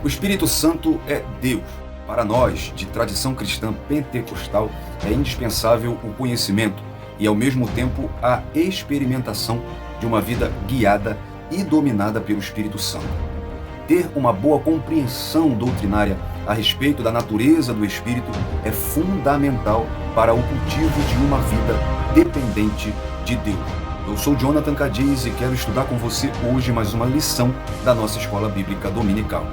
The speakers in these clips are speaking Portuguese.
O Espírito Santo é Deus. Para nós, de tradição cristã pentecostal, é indispensável o conhecimento e, ao mesmo tempo, a experimentação de uma vida guiada e dominada pelo Espírito Santo. Ter uma boa compreensão doutrinária a respeito da natureza do Espírito é fundamental para o cultivo de uma vida dependente de Deus. Eu sou Jonathan Cadiz e quero estudar com você hoje mais uma lição da nossa Escola Bíblica Dominical.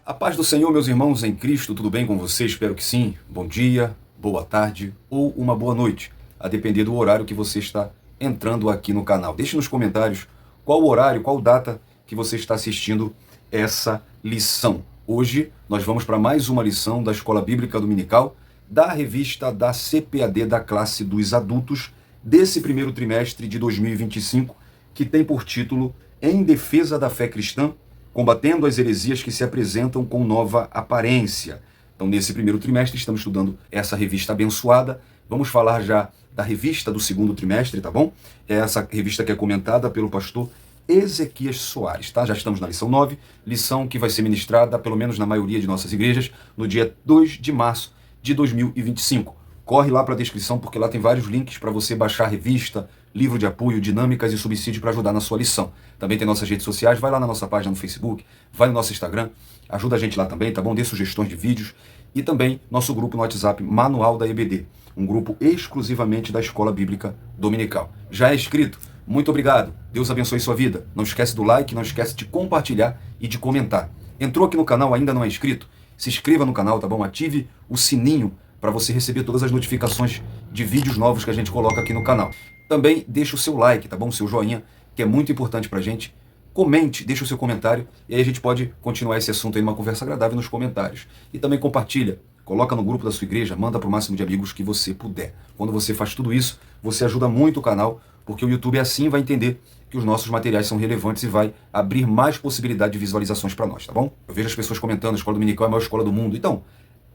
A paz do Senhor, meus irmãos em Cristo, tudo bem com vocês? Espero que sim. Bom dia, boa tarde ou uma boa noite, a depender do horário que você está entrando aqui no canal. Deixe nos comentários qual o horário, qual data que você está assistindo essa lição. Hoje nós vamos para mais uma lição da Escola Bíblica Dominical, da revista da CPAD da classe dos adultos, desse primeiro trimestre de 2025, que tem por título Em Defesa da Fé Cristã, combatendo as heresias que se apresentam com nova aparência. Então, nesse primeiro trimestre, estamos estudando essa revista abençoada. Vamos falar já da revista do segundo trimestre, tá bom? É essa revista que é comentada pelo pastor Ezequias Soares, tá? Já estamos na lição 9, lição que vai ser ministrada, pelo menos na maioria de nossas igrejas, no dia 2 de março de 2025. Corre lá para a descrição, porque lá tem vários links para você baixar a revista, livro de apoio, dinâmicas e subsídio para ajudar na sua lição. Também tem nossas redes sociais, vai lá na nossa página no Facebook, vai no nosso Instagram, ajuda a gente lá também, tá bom? Dê sugestões de vídeos. E também nosso grupo no WhatsApp, Manual da EBD, um grupo exclusivamente da Escola Bíblica Dominical. Já é inscrito? Muito obrigado. Deus abençoe sua vida. Não esquece do like, não esquece de compartilhar e de comentar. Entrou aqui no canal, ainda não é inscrito? Se inscreva no canal, tá bom? Ative o sininho para você receber todas as notificações de vídeos novos que a gente coloca aqui no canal. Também deixa o seu like, tá bom? O seu joinha, que é muito importante pra gente. Comente, deixa o seu comentário e aí a gente pode continuar esse assunto aí numa conversa agradável nos comentários. E também compartilha, coloca no grupo da sua igreja, manda para o máximo de amigos que você puder. Quando você faz tudo isso, você ajuda muito o canal, porque o YouTube assim vai entender que os nossos materiais são relevantes e vai abrir mais possibilidade de visualizações para nós, tá bom? Eu vejo as pessoas comentando, a Escola Dominical é a maior escola do mundo. Então,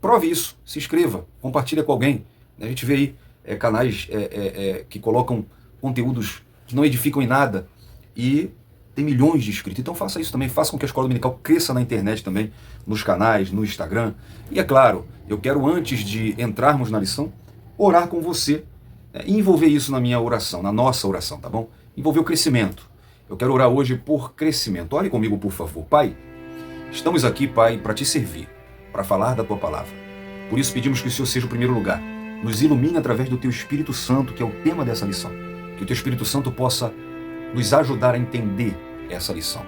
prove isso, se inscreva, compartilha com alguém. A gente vê aí canais que colocam conteúdos que não edificam em nada e tem milhões de inscritos. Então faça isso também, faça com que a Escola Dominical cresça na internet também, nos canais, no Instagram. E é claro, eu quero, antes de entrarmos na lição, orar com você e envolver isso na minha oração, na nossa oração, tá bom? Envolver o crescimento. Eu quero orar hoje por crescimento. Ore comigo, por favor. Pai, estamos aqui, Pai, para te servir, para falar da tua palavra. Por isso pedimos que o Senhor seja o primeiro lugar. Nos ilumine através do teu Espírito Santo, que é o tema dessa lição. Que o teu Espírito Santo possa nos ajudar a entender essa lição.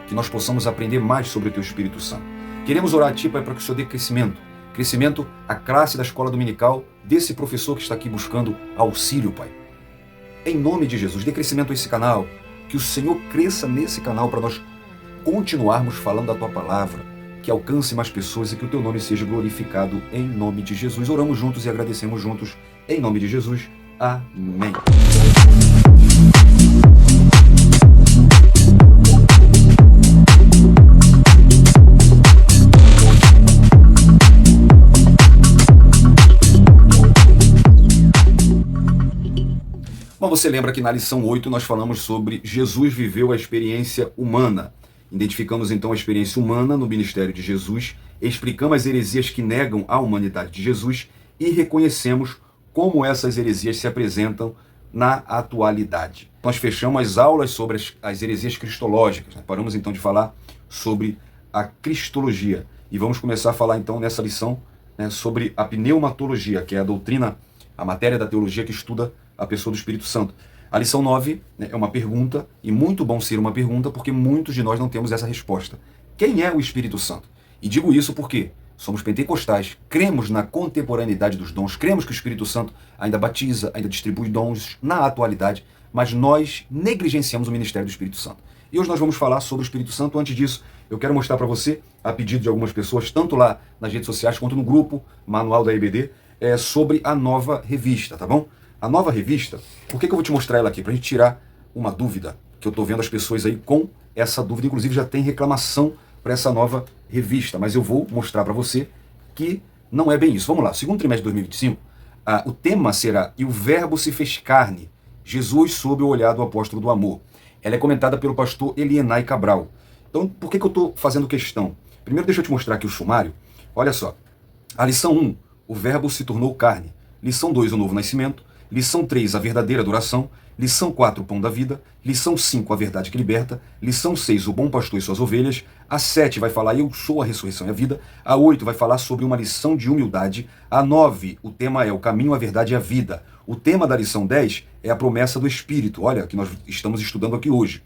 Que nós possamos aprender mais sobre o teu Espírito Santo. Queremos orar a ti, Pai, para que o Senhor dê crescimento. Crescimento à classe da escola dominical, desse professor que está aqui buscando auxílio, Pai. Em nome de Jesus, dê crescimento a esse canal. Que o Senhor cresça nesse canal para nós continuarmos falando da tua palavra, que alcance mais pessoas e que o teu nome seja glorificado em nome de Jesus. Oramos juntos e agradecemos juntos em nome de Jesus. Amém. Bom, você lembra que na lição 8 nós falamos sobre Jesus viveu a experiência humana. Identificamos então a experiência humana no ministério de Jesus, explicamos as heresias que negam a humanidade de Jesus e reconhecemos como essas heresias se apresentam na atualidade. Nós fechamos as aulas sobre as heresias cristológicas, né? Paramos então de falar sobre a cristologia e vamos começar a falar então nessa lição, né, sobre a pneumatologia, que é a doutrina, a matéria da teologia que estuda a pessoa do Espírito Santo. A lição 9, né, é uma pergunta, e muito bom ser uma pergunta, porque muitos de nós não temos essa resposta. Quem é o Espírito Santo? E digo isso porque somos pentecostais, cremos na contemporaneidade dos dons, cremos que o Espírito Santo ainda batiza, ainda distribui dons na atualidade, mas nós negligenciamos o ministério do Espírito Santo. E hoje nós vamos falar sobre o Espírito Santo. Antes disso, eu quero mostrar para você, a pedido de algumas pessoas, tanto lá nas redes sociais quanto no grupo Manual da EBD, sobre a nova revista, tá bom? A nova revista, por que eu vou te mostrar ela aqui? Para a gente tirar uma dúvida, que eu estou vendo as pessoas aí com essa dúvida, inclusive já tem reclamação para essa nova revista, mas eu vou mostrar para você que não é bem isso. Vamos lá, segundo trimestre de 2025, o tema será "E o Verbo se fez carne, Jesus sob o olhar do apóstolo do amor". Ela é comentada pelo pastor Elienay Cabral. Então, por que eu estou fazendo questão? Primeiro, deixa eu te mostrar aqui o sumário. Olha só, a lição 1, o Verbo se tornou carne. Lição 2, o novo nascimento. Lição 3, a verdadeira adoração. Lição 4, o pão da vida. Lição 5, a verdade que liberta. Lição 6, o bom pastor e suas ovelhas. A 7 vai falar "Eu sou a ressurreição e a vida". A 8 vai falar sobre uma lição de humildade. A 9, o tema é o caminho, a verdade e a vida. O tema da lição 10 é a promessa do Espírito, olha, que nós estamos estudando aqui hoje.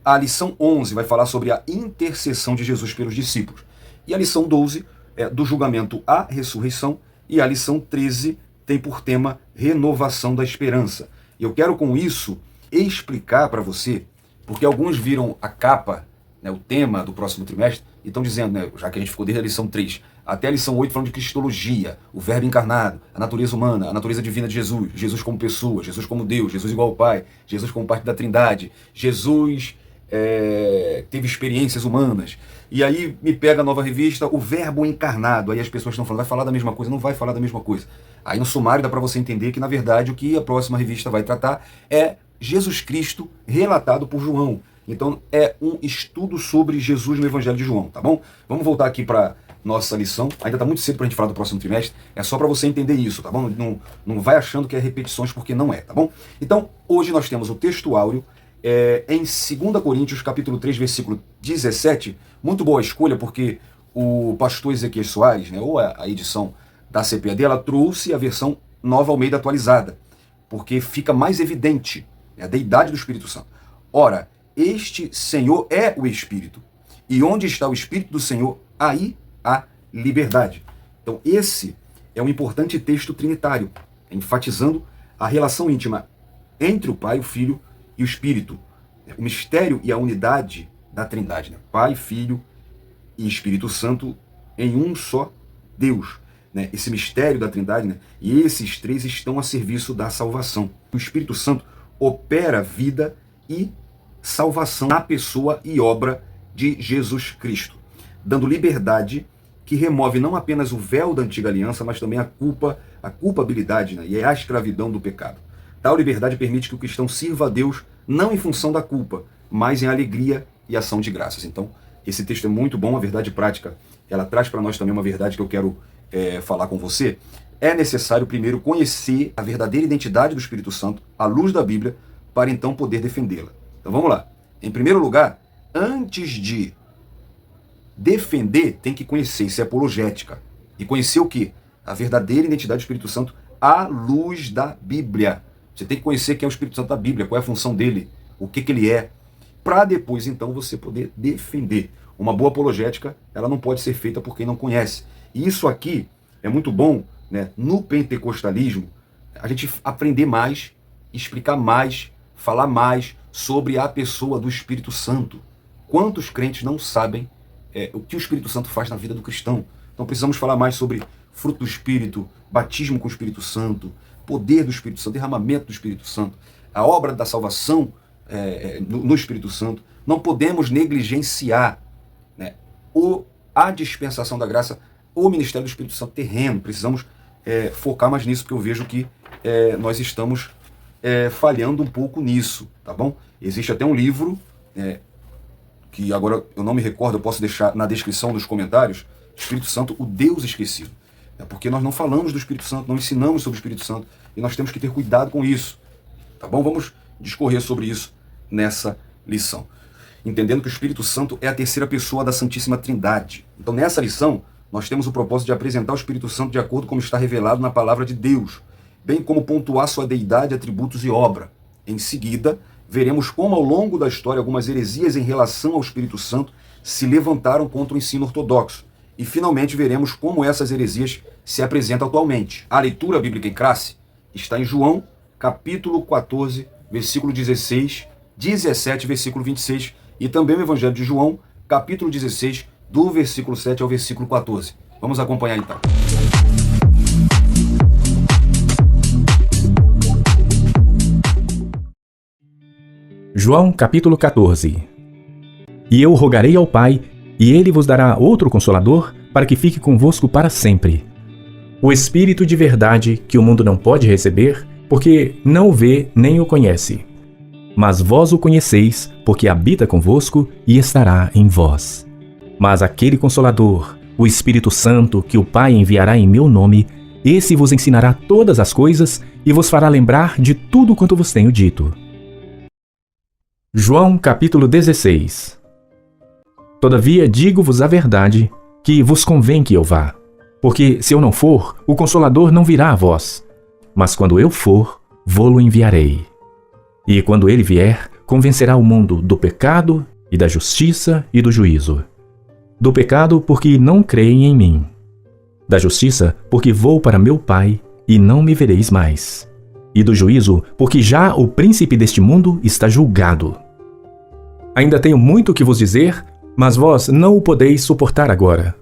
A lição 11 vai falar sobre a intercessão de Jesus pelos discípulos. E a lição 12 é do julgamento à ressurreição. E a lição 13 tem por tema renovação da esperança. Eu quero com isso explicar para você, porque alguns viram a capa, né, o tema do próximo trimestre, e estão dizendo, né, já que a gente ficou desde a lição 3 até a lição 8 falando de cristologia, o verbo encarnado, a natureza humana, a natureza divina de Jesus, Jesus como pessoa, Jesus como Deus, Jesus igual ao Pai, Jesus como parte da Trindade, Jesus teve experiências humanas. E aí me pega a nova revista, o verbo encarnado. Aí as pessoas estão falando, vai falar da mesma coisa? Não vai falar da mesma coisa. Aí no sumário dá para você entender que, na verdade, o que a próxima revista vai tratar é Jesus Cristo relatado por João. Então é um estudo sobre Jesus no Evangelho de João, tá bom? Vamos voltar aqui para nossa lição. Ainda está muito cedo para a gente falar do próximo trimestre. É só para você entender isso, tá bom? Não vai achando que é repetições, porque não é, tá bom? Então, hoje nós temos o texto áureo em 2 Coríntios, capítulo 3, versículo 17. Muito boa escolha, porque o pastor Ezequiel Soares, né, ou a edição da CPAD, ela trouxe a versão Nova Almeida atualizada, porque fica mais evidente, né, a deidade do Espírito Santo. Ora, este Senhor é o Espírito, e onde está o Espírito do Senhor, aí há liberdade. Então esse é um importante texto trinitário, enfatizando a relação íntima entre o Pai, o Filho e o Espírito, o mistério e a unidade da Trindade, né? Pai, Filho e Espírito Santo em um só Deus, né? Esse mistério da Trindade, né? E esses três estão a serviço da salvação. O Espírito Santo opera vida e salvação na pessoa e obra de Jesus Cristo, dando liberdade que remove não apenas o véu da antiga aliança, mas também a culpabilidade, né? E a escravidão do pecado. Tal liberdade permite que o cristão sirva a Deus não em função da culpa, mas em alegria e ação de graças. Então, esse texto é muito bom, a verdade prática, ela traz para nós também uma verdade que eu quero falar com você. É necessário primeiro conhecer a verdadeira identidade do Espírito Santo, à luz da Bíblia, para então poder defendê-la. Então vamos lá. Em primeiro lugar, antes de defender, tem que conhecer, isso é apologética. E conhecer o quê? A verdadeira identidade do Espírito Santo à luz da Bíblia. Você tem que conhecer quem é o Espírito Santo da Bíblia, qual é a função dele, o que ele é, para depois então você poder defender. Uma boa apologética, ela não pode ser feita por quem não conhece. E isso aqui é muito bom, né? No pentecostalismo, a gente aprender mais, explicar mais, falar mais sobre a pessoa do Espírito Santo. Quantos crentes não sabem o que o Espírito Santo faz na vida do cristão? Então precisamos falar mais sobre fruto do Espírito, batismo com o Espírito Santo, poder do Espírito Santo, derramamento do Espírito Santo, a obra da salvação no Espírito Santo. Não podemos negligenciar, né, a dispensação da graça, o ministério do Espírito Santo terreno. Precisamos focar mais nisso, porque eu vejo que nós estamos falhando um pouco nisso, tá bom? Existe até um livro, que agora eu não me recordo, eu posso deixar na descrição dos comentários, Espírito Santo, o Deus esquecido. Porque nós não falamos do Espírito Santo, não ensinamos sobre o Espírito Santo, e nós temos que ter cuidado com isso, tá bom? Vamos discorrer sobre isso nessa lição, entendendo que o Espírito Santo é a terceira pessoa da Santíssima Trindade. Então nessa lição, nós temos o propósito de apresentar o Espírito Santo de acordo com como está revelado na palavra de Deus, bem como pontuar sua deidade, atributos e obra. Em seguida, veremos como ao longo da história algumas heresias em relação ao Espírito Santo se levantaram contra o ensino ortodoxo. E finalmente veremos como essas heresias se apresentam atualmente. A leitura bíblica em classe está em João, capítulo 14, versículo 16, 17, versículo 26, e também o Evangelho de João, capítulo 16, do versículo 7 ao versículo 14. Vamos acompanhar então. João capítulo 14. E eu rogarei ao Pai, e ele vos dará outro Consolador, para que fique convosco para sempre. O Espírito de verdade, que o mundo não pode receber, porque não o vê nem o conhece. Mas vós o conheceis, porque habita convosco e estará em vós. Mas aquele Consolador, o Espírito Santo, que o Pai enviará em meu nome, esse vos ensinará todas as coisas e vos fará lembrar de tudo quanto vos tenho dito. João capítulo 16. Todavia digo-vos a verdade, que vos convém que eu vá. Porque se eu não for, o Consolador não virá a vós. Mas quando eu for, vô-lo enviarei. E quando ele vier, convencerá o mundo do pecado, e da justiça e do juízo. Do pecado, porque não creem em mim. Da justiça, porque vou para meu Pai, e não me vereis mais. E do juízo, porque já o príncipe deste mundo está julgado. Ainda tenho muito que vos dizer, mas vós não o podeis suportar agora.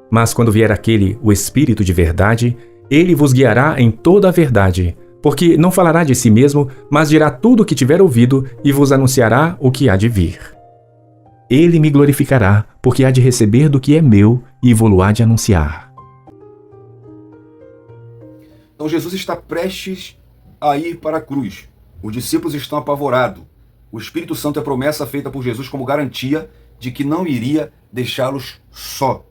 Mas quando vier aquele, o Espírito de verdade, ele vos guiará em toda a verdade, porque não falará de si mesmo, mas dirá tudo o que tiver ouvido e vos anunciará o que há de vir. Ele me glorificará, porque há de receber do que é meu e vô-lo há de anunciar. Então Jesus está prestes a ir para a cruz. Os discípulos estão apavorados. O Espírito Santo é promessa feita por Jesus como garantia de que não iria deixá-los só.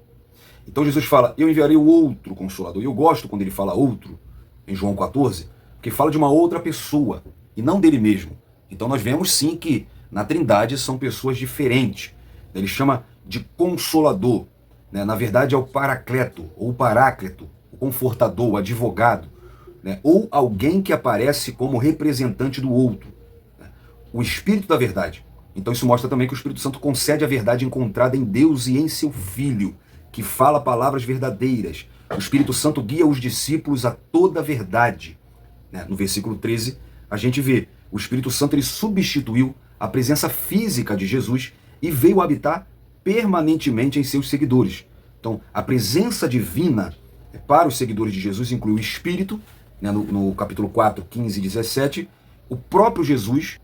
Então Jesus fala, eu enviarei o outro Consolador. E eu gosto quando ele fala outro, em João 14, porque fala de uma outra pessoa, e não dele mesmo. Então nós vemos sim que na Trindade são pessoas diferentes. Ele chama de Consolador. Na verdade é o Paracleto, ou o Paráclito, o Confortador, o Advogado, ou alguém que aparece como representante do outro. O Espírito da Verdade. Então isso mostra também que o Espírito Santo concede a verdade encontrada em Deus e em seu Filho, que fala palavras verdadeiras. O Espírito Santo guia os discípulos a toda a verdade. No versículo 13, a gente vê, o Espírito Santo ele substituiu a presença física de Jesus e veio habitar permanentemente em seus seguidores. Então, a presença divina para os seguidores de Jesus inclui o Espírito, no capítulo 4, 15 e 17, o próprio Jesus,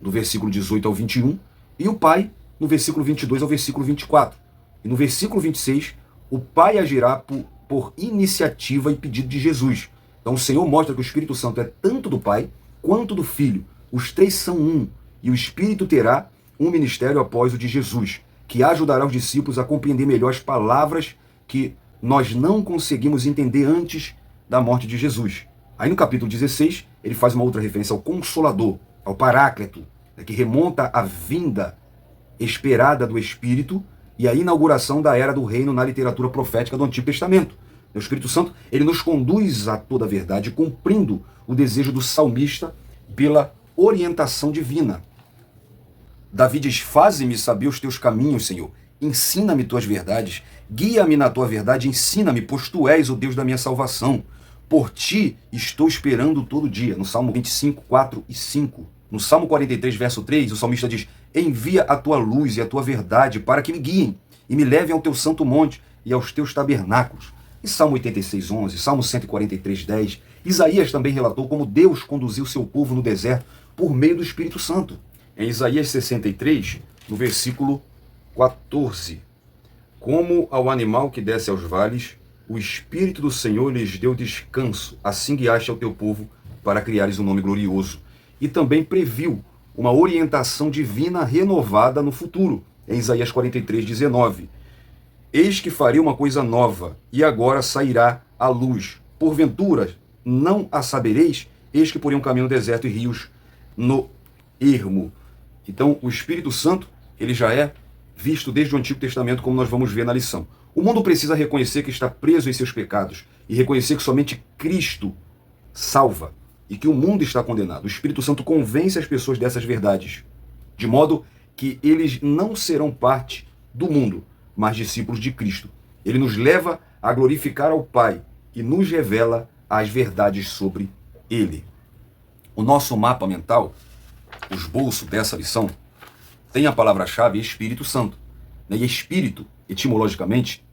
do versículo 18 ao 21, e o Pai, no versículo 22 ao versículo 24. E no versículo 26, o Pai agirá por iniciativa e pedido de Jesus. Então o Senhor mostra que o Espírito Santo é tanto do Pai quanto do Filho. Os três são um. E o Espírito terá um ministério após o de Jesus, que ajudará os discípulos a compreender melhor as palavras que nós não conseguimos entender antes da morte de Jesus. Aí no capítulo 16, ele faz uma outra referência ao Consolador, ao Paráclito, que remonta à vinda esperada do Espírito e a inauguração da era do reino na literatura profética do Antigo Testamento. O Espírito Santo, ele nos conduz a toda a verdade, cumprindo o desejo do salmista pela orientação divina. Davi diz, faze-me saber os teus caminhos, Senhor. Ensina-me tuas verdades. Guia-me na tua verdade, ensina-me, pois tu és o Deus da minha salvação. Por ti estou esperando todo dia. No Salmo 25, 4 e 5. No Salmo 43, verso 3, o salmista diz, envia a tua luz e a tua verdade para que me guiem e me levem ao teu santo monte e aos teus tabernáculos. E Salmo 86, 11, Salmo 143, 10, Isaías também relatou como Deus conduziu seu povo no deserto por meio do Espírito Santo. Em Isaías 63, no versículo 14, como ao animal que desce aos vales, o Espírito do Senhor lhes deu descanso, assim guiaste ao teu povo para criares um nome glorioso. E também previu uma orientação divina renovada no futuro, em Isaías 43, 19. Eis que farei uma coisa nova, e agora sairá a luz. Porventura, não a sabereis? Eis que porei um caminho no deserto e rios no ermo. Então, o Espírito Santo, ele já é visto desde o Antigo Testamento, como nós vamos ver na lição. O mundo precisa reconhecer que está preso em seus pecados e reconhecer que somente Cristo salva e que o mundo está condenado. O Espírito Santo convence as pessoas dessas verdades, de modo que eles não serão parte do mundo, mas discípulos de Cristo. Ele nos leva a glorificar ao Pai e nos revela as verdades sobre Ele. O nosso mapa mental, o esboço dessa lição, tem a palavra-chave Espírito Santo. E Espírito, etimologicamente,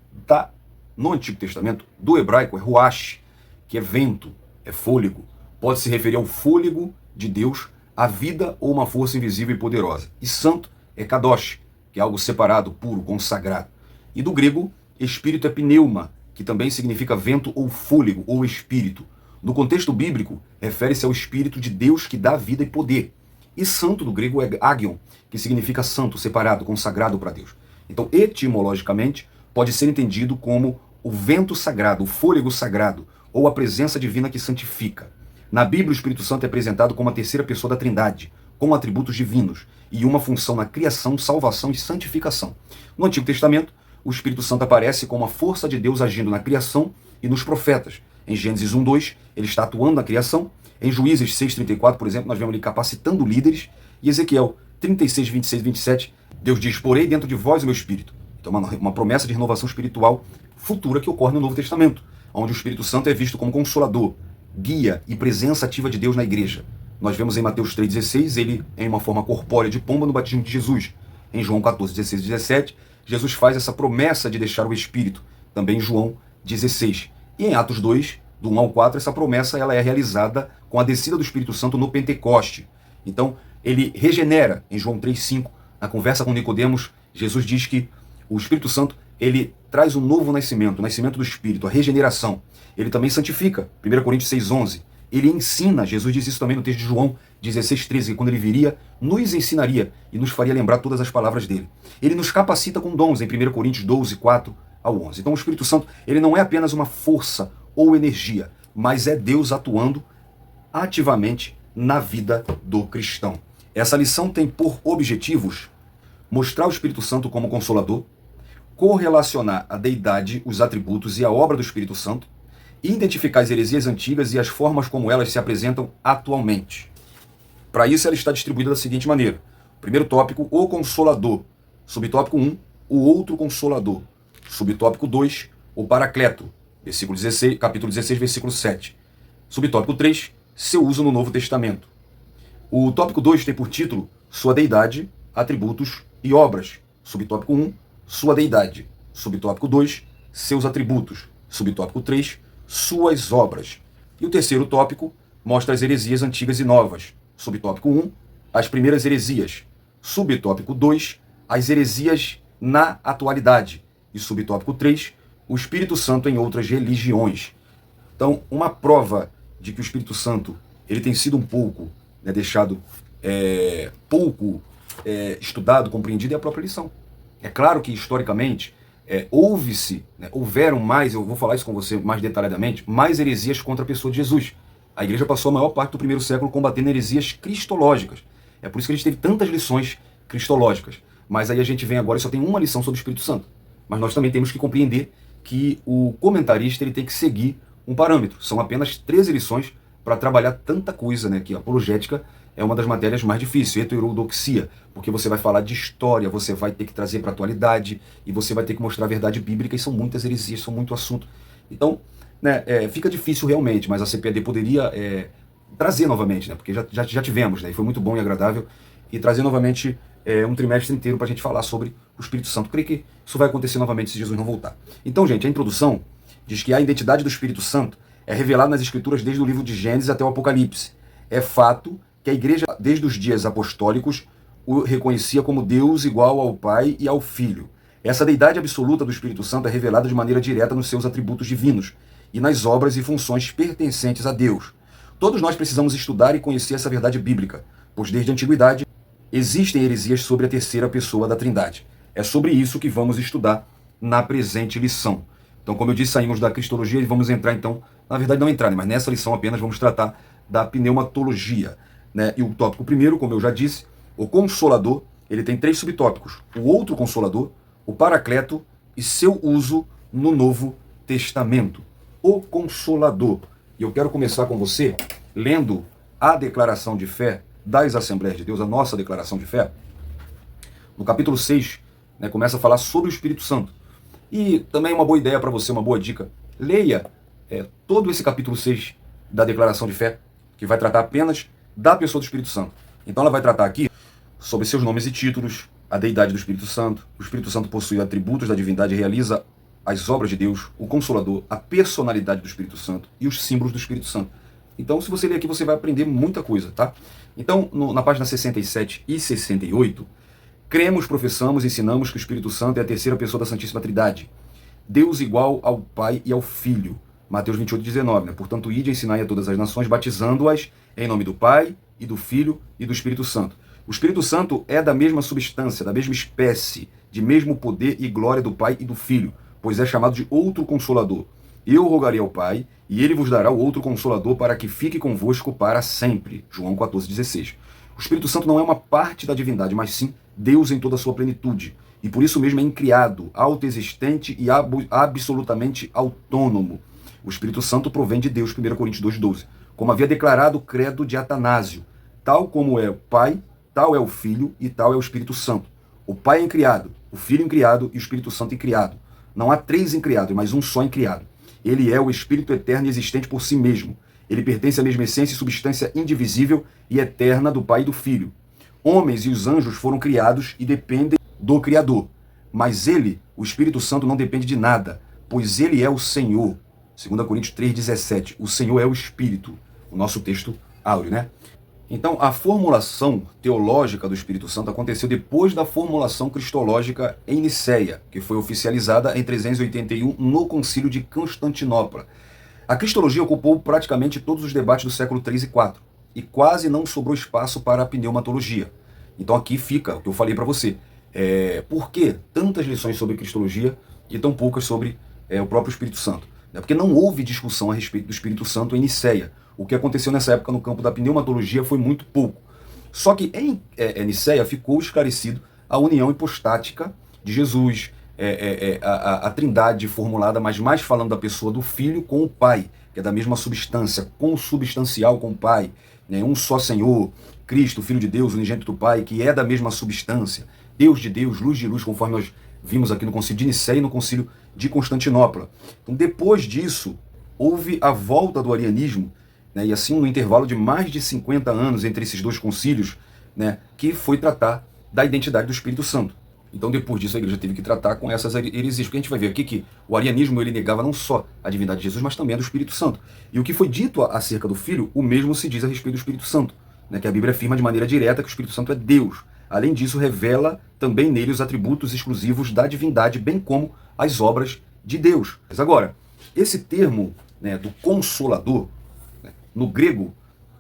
no Antigo Testamento, do hebraico é ruach, que é vento, é fôlego. Pode se referir ao fôlego de Deus, a vida ou uma força invisível e poderosa. E santo é kadosh, que é algo separado, puro, consagrado. E do grego, espírito é pneuma, que também significa vento ou fôlego ou espírito. No contexto bíblico, refere-se ao Espírito de Deus que dá vida e poder. E santo do grego é agion, que significa santo, separado, consagrado para Deus. Então, etimologicamente, pode ser entendido como o vento sagrado, o fôlego sagrado, ou a presença divina que santifica. Na Bíblia, o Espírito Santo é apresentado como a terceira pessoa da Trindade, com atributos divinos, e uma função na criação, salvação e santificação. No Antigo Testamento, o Espírito Santo aparece como a força de Deus agindo na criação e nos profetas. Em Gênesis 1:2, ele está atuando na criação. Em Juízes 6:34, por exemplo, nós vemos ele capacitando líderes. E Ezequiel 36:26-27, Deus diz: porei dentro de vós o meu Espírito. Então, uma promessa de renovação espiritual futura que ocorre no Novo Testamento, onde o Espírito Santo é visto como consolador, guia e presença ativa de Deus na igreja. Nós vemos em Mateus 3,16, ele em uma forma corpórea de pomba no batismo de Jesus. Em João 14:16-17, Jesus faz essa promessa de deixar o Espírito, também em João 16. E em Atos 2, do 1 ao 4, essa promessa ela é realizada com a descida do Espírito Santo no Pentecoste. Então, ele regenera, em João 3,5, na conversa com Nicodemos, Jesus diz que o Espírito Santo, ele traz um novo nascimento, o nascimento do Espírito, a regeneração. Ele também santifica, 1 Coríntios 6,11. Ele ensina, Jesus diz isso também no texto de João 16,13, que quando ele viria, nos ensinaria e nos faria lembrar todas as palavras dele. Ele nos capacita com dons, em 1 Coríntios 12:4 ao 11. Então o Espírito Santo, ele não é apenas uma força ou energia, mas é Deus atuando ativamente na vida do cristão. Essa lição tem por objetivos mostrar o Espírito Santo como consolador, correlacionar a deidade, os atributos e a obra do Espírito Santo, identificar as heresias antigas e as formas como elas se apresentam atualmente. Para isso, ela está distribuída da seguinte maneira. Primeiro tópico, o Consolador. Subtópico 1, o Outro Consolador. Subtópico 2, o Paracleto. Capítulo 16, versículo 7. Subtópico 3, seu uso no Novo Testamento. O tópico 2 tem por título Sua Deidade, Atributos e Obras. Subtópico 1, Sua Deidade. Subtópico 2, Seus Atributos. Subtópico 3, Suas Obras. E o terceiro tópico mostra as heresias antigas e novas. Subtópico 1, as primeiras heresias. Subtópico 2, as heresias na atualidade. E subtópico 3, o Espírito Santo em outras religiões. Então, uma prova de que o Espírito Santo ele tem sido um pouco deixado pouco estudado, compreendido, é a própria lição. É claro que, historicamente, houveram mais, eu vou falar isso com você mais detalhadamente, mais heresias contra a pessoa de Jesus. A igreja passou a maior parte do primeiro século combatendo heresias cristológicas. É por isso que a gente teve tantas lições cristológicas. Mas aí a gente vem agora e só tem uma lição sobre o Espírito Santo. Mas nós também temos que compreender que o comentarista ele tem que seguir um parâmetro. São apenas 13 lições para trabalhar tanta coisa, que a apologética é uma das matérias mais difíceis, heterodoxia, porque você vai falar de história, você vai ter que trazer para a atualidade, e você vai ter que mostrar a verdade bíblica, e são muitas heresias, são muito assunto. Então, fica difícil realmente, mas a CPAD poderia trazer novamente, porque já tivemos, e foi muito bom e agradável, e trazer novamente um trimestre inteiro para a gente falar sobre o Espírito Santo. Creio que isso vai acontecer novamente se Jesus não voltar. Então, gente, a introdução diz que a identidade do Espírito Santo é revelada nas Escrituras desde o livro de Gênesis até o Apocalipse. É fato que a igreja, desde os dias apostólicos, o reconhecia como Deus igual ao Pai e ao Filho. Essa deidade absoluta do Espírito Santo é revelada de maneira direta nos seus atributos divinos e nas obras e funções pertencentes a Deus. Todos nós precisamos estudar e conhecer essa verdade bíblica, pois desde a antiguidade existem heresias sobre a terceira pessoa da Trindade. É sobre isso que vamos estudar na presente lição. Então, como eu disse, saímos da cristologia e vamos entrar, então, na verdade não entrar, mas nessa lição apenas vamos tratar da pneumatologia. E o tópico primeiro, como eu já disse, o Consolador, ele tem 3 subtópicos. O Outro Consolador, o Paracleto e seu uso no Novo Testamento. O Consolador. E eu quero começar com você lendo a declaração de fé das Assembleias de Deus, a nossa declaração de fé. No capítulo 6, começa a falar sobre o Espírito Santo. E também uma boa ideia para você, uma boa dica. Leia todo esse capítulo 6 da declaração de fé, que vai tratar apenas da pessoa do Espírito Santo. Então ela vai tratar aqui sobre seus nomes e títulos, a deidade do Espírito Santo. O Espírito Santo possui atributos da divindade e realiza as obras de Deus, o Consolador, a personalidade do Espírito Santo e os símbolos do Espírito Santo. Então, se você ler aqui, você vai aprender muita coisa, tá? Então, na página 67 e 68, cremos, professamos e ensinamos que o Espírito Santo é a terceira pessoa da Santíssima Trindade. Deus igual ao Pai e ao Filho. Mateus 28, 19, né? Portanto, ide e ensinai a todas as nações, batizando-as em nome do Pai, e do Filho, e do Espírito Santo. O Espírito Santo é da mesma substância, da mesma espécie, de mesmo poder e glória do Pai e do Filho, pois é chamado de outro Consolador. Eu rogarei ao Pai, e ele vos dará o outro Consolador para que fique convosco para sempre. João 14, 16. O Espírito Santo não é uma parte da divindade, mas sim Deus em toda a sua plenitude. E por isso mesmo é incriado, autoexistente e absolutamente autônomo. O Espírito Santo provém de Deus, 1 Coríntios 2,12. Como havia declarado o credo de Atanásio, tal como é o Pai, tal é o Filho e tal é o Espírito Santo. O Pai é incriado, o Filho é incriado e o Espírito Santo é incriado. Não há três incriados, mas um só incriado. Ele é o Espírito eterno e existente por si mesmo. Ele pertence à mesma essência e substância indivisível e eterna do Pai e do Filho. Homens e os anjos foram criados e dependem do Criador. Mas ele, o Espírito Santo, não depende de nada, pois ele é o Senhor. 2 Coríntios 3,17. O Senhor é o Espírito. O nosso texto áureo, né? Então, a formulação teológica do Espírito Santo aconteceu depois da formulação cristológica em Nicéia, que foi oficializada em 381 no Concílio de Constantinopla. A cristologia ocupou praticamente todos os debates do século 3 e 4, e quase não sobrou espaço para a pneumatologia. Então aqui fica o que eu falei para você. Por que tantas lições sobre cristologia e tão poucas sobre o próprio Espírito Santo? Porque não houve discussão a respeito do Espírito Santo em Nicéia. O que aconteceu nessa época no campo da pneumatologia foi muito pouco. Só que em Nicéia ficou esclarecido a união hipostática de Jesus, a trindade formulada, mas mais falando da pessoa do Filho com o Pai, que é da mesma substância, consubstancial com o Pai, né? Um só Senhor, Cristo, Filho de Deus, unigênito do Pai, que é da mesma substância, Deus de Deus, luz de luz, conforme nós vimos aqui no Concílio de Nicéia e no Concílio de Constantinopla. Então, depois disso, houve a volta do arianismo, né, e assim, no intervalo de mais de 50 anos entre esses dois concílios, né, que foi tratar da identidade do Espírito Santo. Então, depois disso, a igreja teve que tratar com essas heresias, porque a gente vai ver aqui que o arianismo ele negava não só a divindade de Jesus, mas também a do Espírito Santo. E o que foi dito acerca do Filho, o mesmo se diz a respeito do Espírito Santo, né, que a Bíblia afirma de maneira direta que o Espírito Santo é Deus. Além disso, revela também nele os atributos exclusivos da divindade, bem como as obras de Deus. Mas agora, esse termo, né, do Consolador, né, no grego,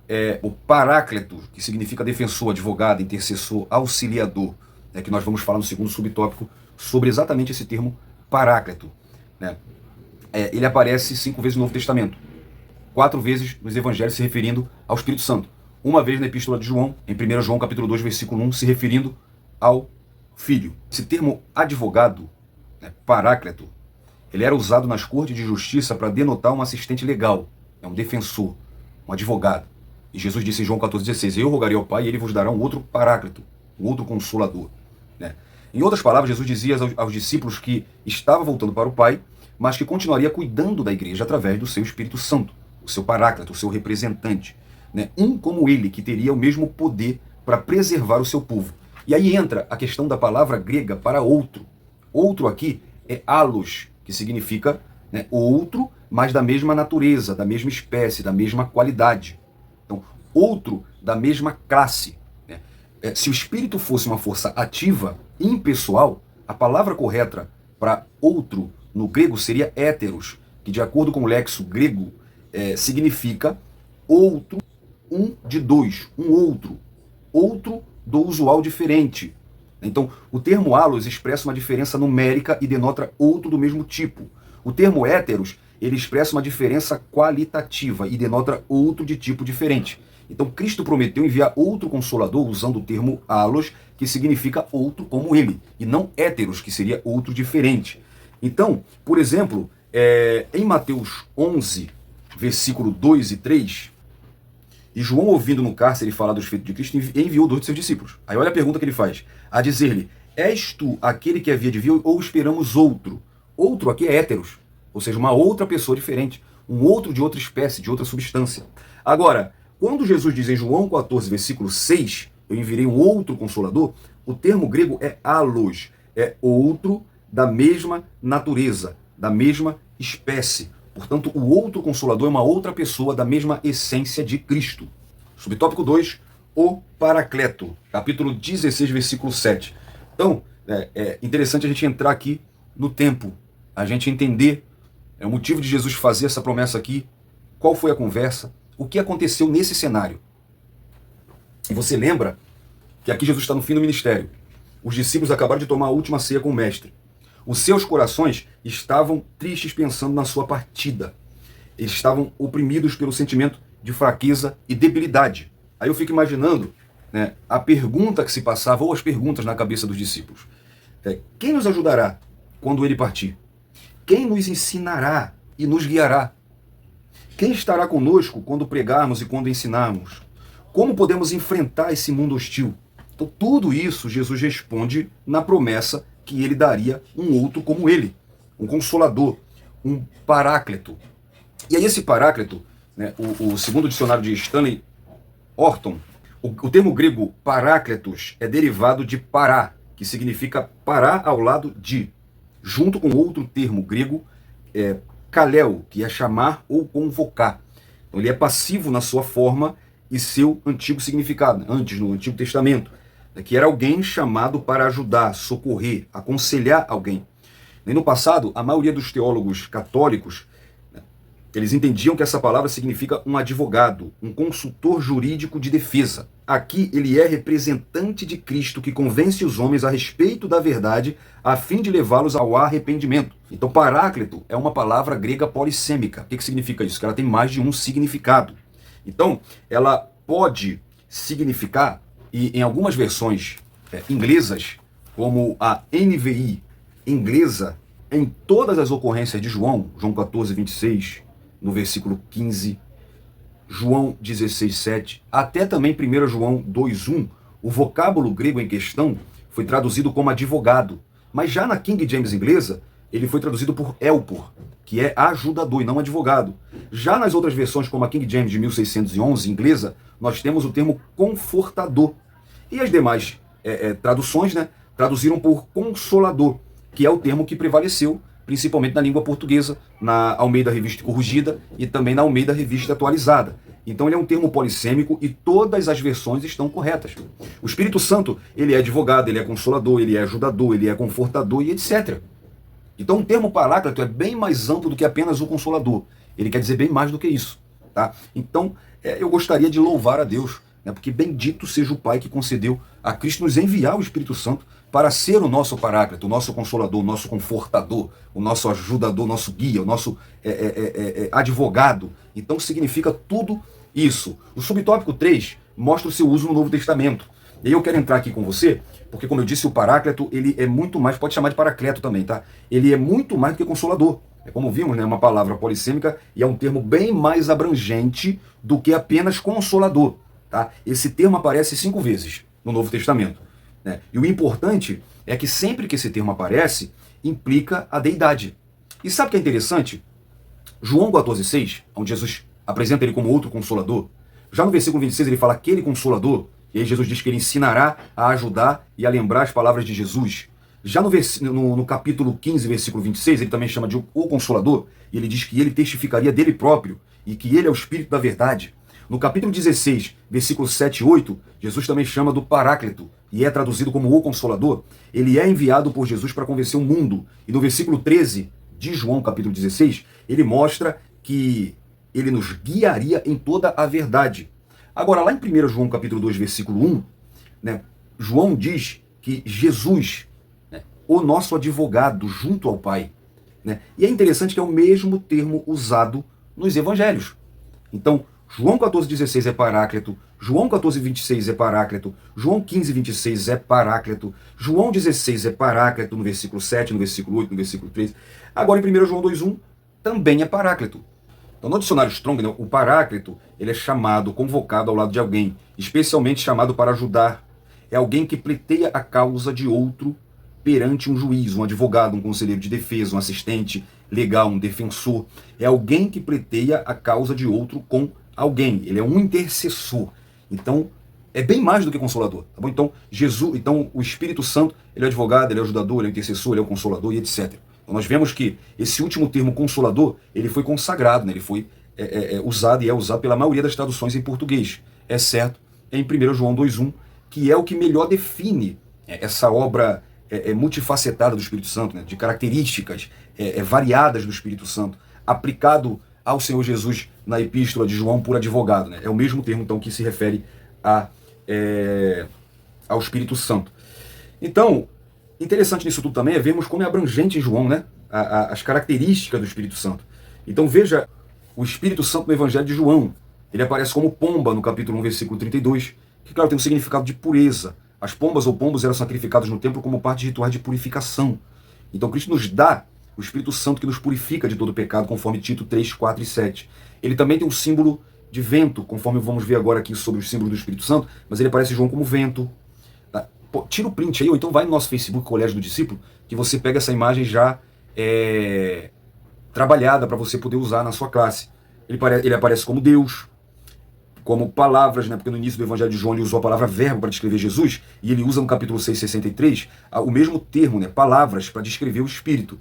é o Paráclito, que significa defensor, advogado, intercessor, auxiliador, né, que nós vamos falar no segundo subtópico sobre exatamente esse termo Paráclito. Né? Ele aparece 5 vezes no Novo Testamento, 4 vezes nos Evangelhos se referindo ao Espírito Santo. Uma vez na Epístola de João, em 1 João capítulo 2, versículo 1, se referindo ao Filho. Esse termo advogado, né, Paráclito, ele era usado nas cortes de justiça para denotar um assistente legal, um defensor, um advogado. E Jesus disse em João 14,16, eu rogarei ao Pai e ele vos dará um outro Paráclito, um outro Consolador. Né? Em outras palavras, Jesus dizia aos discípulos que estava voltando para o Pai, mas que continuaria cuidando da igreja através do seu Espírito Santo, o seu Paráclito, o seu representante. Né? Um como ele, que teria o mesmo poder para preservar o seu povo. E aí entra a questão da palavra grega para outro. Outro aqui é allos, que significa, né, outro, mas da mesma natureza, da mesma espécie, da mesma qualidade. Então, outro da mesma classe. Né? Se o Espírito fosse uma força ativa, impessoal, a palavra correta para outro no grego seria héteros, que de acordo com o lexo grego significa outro, um de dois, um outro do usual diferente. Então, o termo allos expressa uma diferença numérica e denota outro do mesmo tipo. O termo héteros, ele expressa uma diferença qualitativa e denota outro de tipo diferente. Então, Cristo prometeu enviar outro Consolador usando o termo allos, que significa outro como ele, e não héteros, que seria outro diferente. Então, por exemplo, em Mateus 11, versículo 2 e 3, e João, ouvindo no cárcere falar dos feitos de Cristo, enviou 2 de seus discípulos. Aí olha a pergunta que ele faz. A dizer-lhe, és tu aquele que havia de vir ou esperamos outro? Outro aqui é héteros, ou seja, uma outra pessoa diferente, um outro de outra espécie, de outra substância. Agora, quando Jesus diz em João 14, versículo 6, eu enviarei um outro Consolador, o termo grego é allos, é outro da mesma natureza, da mesma espécie. Portanto, o outro Consolador é uma outra pessoa da mesma essência de Cristo. Subtópico 2, o Paracleto, capítulo 16, versículo 7. Então, é interessante a gente entrar aqui no tempo, a gente entender o motivo de Jesus fazer essa promessa aqui, qual foi a conversa, o que aconteceu nesse cenário. E você lembra que aqui Jesus está no fim do ministério. Os discípulos acabaram de tomar a última ceia com o Mestre. Os seus corações estavam tristes pensando na sua partida. Eles estavam oprimidos pelo sentimento de fraqueza e debilidade. Aí eu fico imaginando, né, a pergunta que se passava, ou as perguntas na cabeça dos discípulos. Quem nos ajudará quando ele partir? Quem nos ensinará e nos guiará? Quem estará conosco quando pregarmos e quando ensinarmos? Como podemos enfrentar esse mundo hostil? Então tudo isso Jesus responde na promessa que ele daria um outro como ele, um consolador, um paráclito. E aí esse paráclito, né, o segundo dicionário de Stanley Orton, o termo grego parácletos é derivado de pará, que significa parar ao lado de, junto com outro termo grego, kaleo, que é chamar ou convocar. Então ele é passivo na sua forma e seu antigo significado, antes no Antigo Testamento, que era alguém chamado para ajudar, socorrer, aconselhar alguém. E no passado, a maioria dos teólogos católicos, eles entendiam que essa palavra significa um advogado, um consultor jurídico de defesa. Aqui ele é representante de Cristo que convence os homens a respeito da verdade a fim de levá-los ao arrependimento. Então paráclito é uma palavra grega polissêmica. O que significa isso? Que ela tem mais de um significado. Então ela pode significar, e em algumas versões inglesas, como a NVI inglesa, em todas as ocorrências de João 14, 26, no versículo 15, João 16, 7, até também 1 João 2, 1, o vocábulo grego em questão foi traduzido como advogado, mas já na King James inglesa, ele foi traduzido por helper, que é ajudador e não advogado. Já nas outras versões, como a King James de 1611 inglesa, nós temos o termo confortador. E as demais traduções, né, traduziram por consolador, que é o termo que prevaleceu principalmente na língua portuguesa, na Almeida Revista Corrigida e também na Almeida Revista Atualizada. Então ele é um termo polissêmico e todas as versões estão corretas. O Espírito Santo, ele é advogado, ele é consolador, ele é ajudador, ele é confortador e etc. Então o termo paráclito é bem mais amplo do que apenas o consolador. Ele quer dizer bem mais do que isso. Tá? Então eu gostaria de louvar a Deus, né, porque bendito seja o Pai que concedeu a Cristo nos enviar o Espírito Santo para ser o nosso paráclito, o nosso consolador, o nosso confortador, o nosso ajudador, o nosso guia, o nosso advogado. Então significa tudo isso. O subtópico 3 mostra o seu uso no Novo Testamento. E aí eu quero entrar aqui com você, porque como eu disse, o paráclito, ele é muito mais, pode chamar de paracleto também, tá? Ele é muito mais do que consolador. É como vimos, né, uma palavra polissêmica e é um termo bem mais abrangente do que apenas consolador. Tá? Esse termo aparece 5 vezes no Novo Testamento. Né? E o importante é que sempre que esse termo aparece, implica a deidade. E sabe o que é interessante? João 14,6, onde Jesus apresenta ele como outro consolador, já no versículo 26 ele fala aquele consolador, e aí Jesus diz que ele ensinará a ajudar e a lembrar as palavras de Jesus. Já no capítulo 15, versículo 26, ele também chama de o Consolador, e ele diz que ele testificaria dele próprio, e que ele é o Espírito da verdade. No capítulo 16, versículo 7 e 8, Jesus também chama do Paráclito, e é traduzido como o Consolador. Ele é enviado por Jesus para convencer o mundo. E no versículo 13 de João, capítulo 16, ele mostra que ele nos guiaria em toda a verdade. Agora, lá em 1 João, capítulo 2, versículo 1, né, João diz que Jesus, né, o nosso advogado junto ao Pai. Né, e é interessante que é o mesmo termo usado nos evangelhos. Então, João 14,16 é Paráclito, João 14,26 é Paráclito, João 15,26 é Paráclito, João 16 é Paráclito no versículo 7, no versículo 8, no versículo 13. Agora em 1 João 2,1 também é Paráclito. Então no dicionário Strong, né, o Paráclito ele é chamado, convocado ao lado de alguém, especialmente chamado para ajudar. É alguém que pleiteia a causa de outro perante um juiz, um advogado, um conselheiro de defesa, um assistente legal, um defensor. É alguém que pleiteia a causa de outro com alguém, ele é um intercessor. Então, é bem mais do que consolador, tá bom? Então, o Espírito Santo, ele é advogado, ele é ajudador, ele é intercessor, ele é o consolador e etc. Então, nós vemos que esse último termo consolador, ele foi consagrado, né? Ele foi usado e é usado pela maioria das traduções em português, exceto em 1 João 2,1, que é o que melhor define essa obra multifacetada do Espírito Santo, né, de características variadas do Espírito Santo, aplicado ao Senhor Jesus na epístola de João por advogado. Né? É o mesmo termo, então, que se refere ao Espírito Santo. Então, interessante nisso tudo também é vermos como é abrangente em João, né, as características do Espírito Santo. Então veja o Espírito Santo no Evangelho de João. Ele aparece como pomba no capítulo 1, versículo 32, que, claro, tem um significado de pureza. As pombas ou pombos eram sacrificados no templo como parte de rituais de purificação. Então Cristo nos dá o Espírito Santo que nos purifica de todo pecado, conforme Tito 3, 4 e 7. Ele também tem um símbolo de vento, conforme vamos ver agora aqui sobre os símbolos do Espírito Santo, mas ele aparece em João como vento. Tá? Pô, tira o print aí, ou então vai no nosso Facebook, Colégio do Discípulo, que você pega essa imagem já trabalhada para você poder usar na sua classe. Ele aparece como Deus, como palavras, né? Porque no início do Evangelho de João ele usou a palavra verbo para descrever Jesus, e ele usa no capítulo 6, 63, o mesmo termo, né? Palavras, para descrever o Espírito,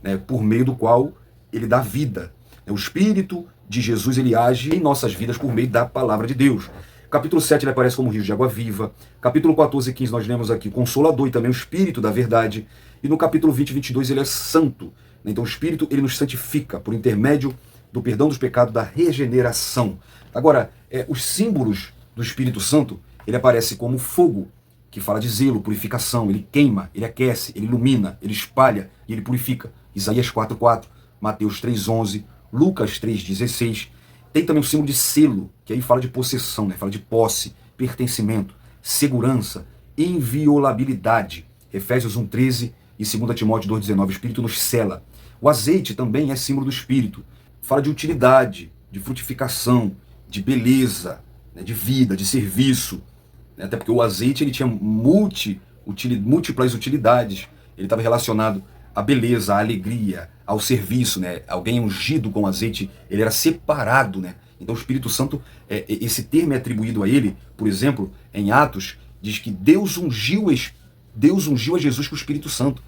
né? Por meio do qual ele dá vida. O Espírito de Jesus, ele age em nossas vidas por meio da palavra de Deus. Capítulo 7 ele aparece como rio de água viva. Capítulo 14 e 15 nós lemos aqui o Consolador e também o Espírito da verdade. E no capítulo 20 e 22 ele é santo. Então o Espírito ele nos santifica por intermédio do perdão dos pecados, da regeneração. Agora, os símbolos do Espírito Santo, ele aparece como fogo, que fala de zelo, purificação. Ele queima, ele aquece, ele ilumina, ele espalha e ele purifica. Isaías 4:4, Mateus 3:11, Lucas 3:16. Tem também o símbolo de selo, que aí fala de possessão, né? Fala de posse, pertencimento, segurança, inviolabilidade. Efésios 1:13 e 2 Timóteo 2:19. O Espírito nos sela. O azeite também é símbolo do Espírito. Fala de utilidade, de frutificação, de beleza, né? De vida, de serviço. Até porque o azeite ele tinha múltiplas utilidades. Ele estava relacionado à beleza, à alegria, ao serviço, né? Alguém ungido com azeite, ele era separado, né? Então o Espírito Santo, esse termo é atribuído a ele, por exemplo, em Atos, diz que Deus ungiu a Jesus com o Espírito Santo.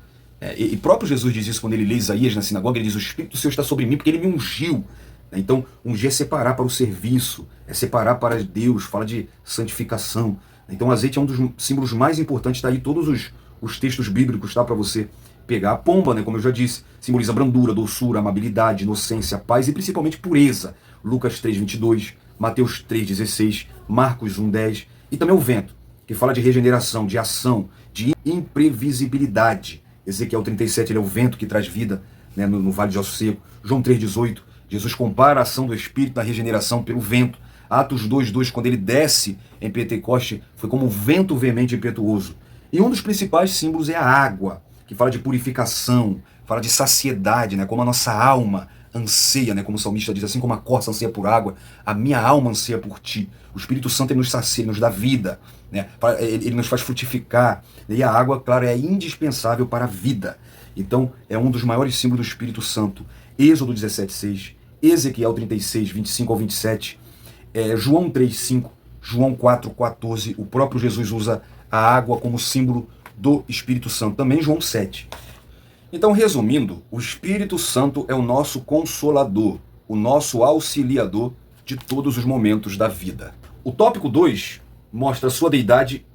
E próprio Jesus diz isso quando ele lê Isaías na sinagoga, ele diz: o Espírito do Senhor está sobre mim porque ele me ungiu. Então, ungir é separar para o serviço, é separar para Deus, fala de santificação. Então o azeite é um dos símbolos mais importantes, está aí todos os textos bíblicos, tá, para você pegar. A pomba, né, como eu já disse, simboliza brandura, doçura, amabilidade, inocência, paz e principalmente pureza. Lucas 3:22, Mateus 3:16, Marcos 1:10. E também o vento, que fala de regeneração, de ação, de imprevisibilidade. Ezequiel 37, ele é o vento que traz vida, né, no vale de Osso Seco. João 3:18, Jesus compara a ação do Espírito da regeneração pelo vento. Atos 2:2, quando ele desce em Pentecoste, foi como um vento veemente e impetuoso. E um dos principais símbolos é a água, que fala de purificação, fala de saciedade, né? Como a nossa alma anseia, né? Como o salmista diz, assim como a corça anseia por água, a minha alma anseia por ti. O Espírito Santo ele nos sacia, ele nos dá vida, né? Ele nos faz frutificar. E a água, claro, é indispensável para a vida. Então, é um dos maiores símbolos do Espírito Santo. Êxodo 17:6, Ezequiel 36, 25 ao 27, João 3:5, João 4:14, o próprio Jesus usa a água como símbolo do Espírito Santo. Também João 7. Então, resumindo, o Espírito Santo é o nosso consolador, o nosso auxiliador de todos os momentos da vida. O tópico 2 mostra sua deidade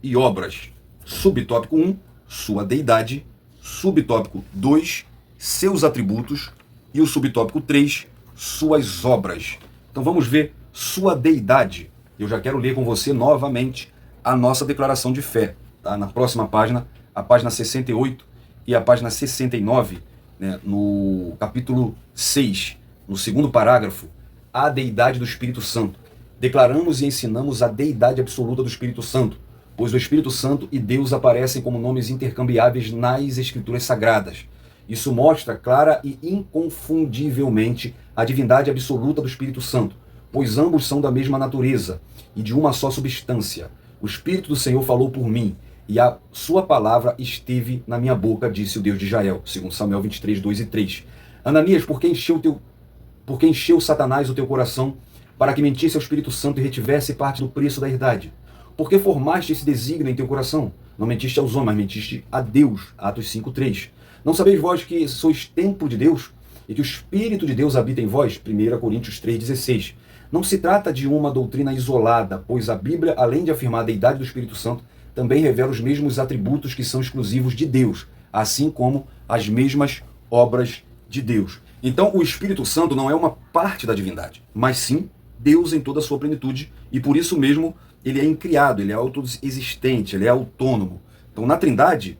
e obras. Subtópico 1, sua deidade. Subtópico 2, seus atributos. E o subtópico 3, suas obras. Então vamos ver sua deidade. Eu já quero ler com você novamente a nossa declaração de fé. Tá? Na próxima página, a página 68 e a página 69, né, no capítulo 6, no segundo parágrafo, a deidade do Espírito Santo. Declaramos e ensinamos a deidade absoluta do Espírito Santo, pois o Espírito Santo e Deus aparecem como nomes intercambiáveis nas Escrituras Sagradas. Isso mostra clara e inconfundivelmente a divindade absoluta do Espírito Santo, pois ambos são da mesma natureza e de uma só substância. O Espírito do Senhor falou por mim, e a sua palavra esteve na minha boca, disse o Deus de Israel, segundo Samuel 23, 2 e 3. Ananias, por que encheu Satanás o teu coração, para que mentisse ao Espírito Santo e retivesse parte do preço da herdade? Por que formaste esse desígnio em teu coração? Não mentiste aos homens, mas mentiste a Deus. Atos 5:3. Não sabeis vós que sois templo de Deus e que o Espírito de Deus habita em vós? 1 Coríntios 3:16. Não se trata de uma doutrina isolada, pois a Bíblia, além de afirmar a deidade do Espírito Santo, também revela os mesmos atributos que são exclusivos de Deus, assim como as mesmas obras de Deus. Então, o Espírito Santo não é uma parte da divindade, mas sim Deus em toda a sua plenitude, e por isso mesmo ele é incriado, ele é autoexistente, ele é autônomo. Então, na Trindade,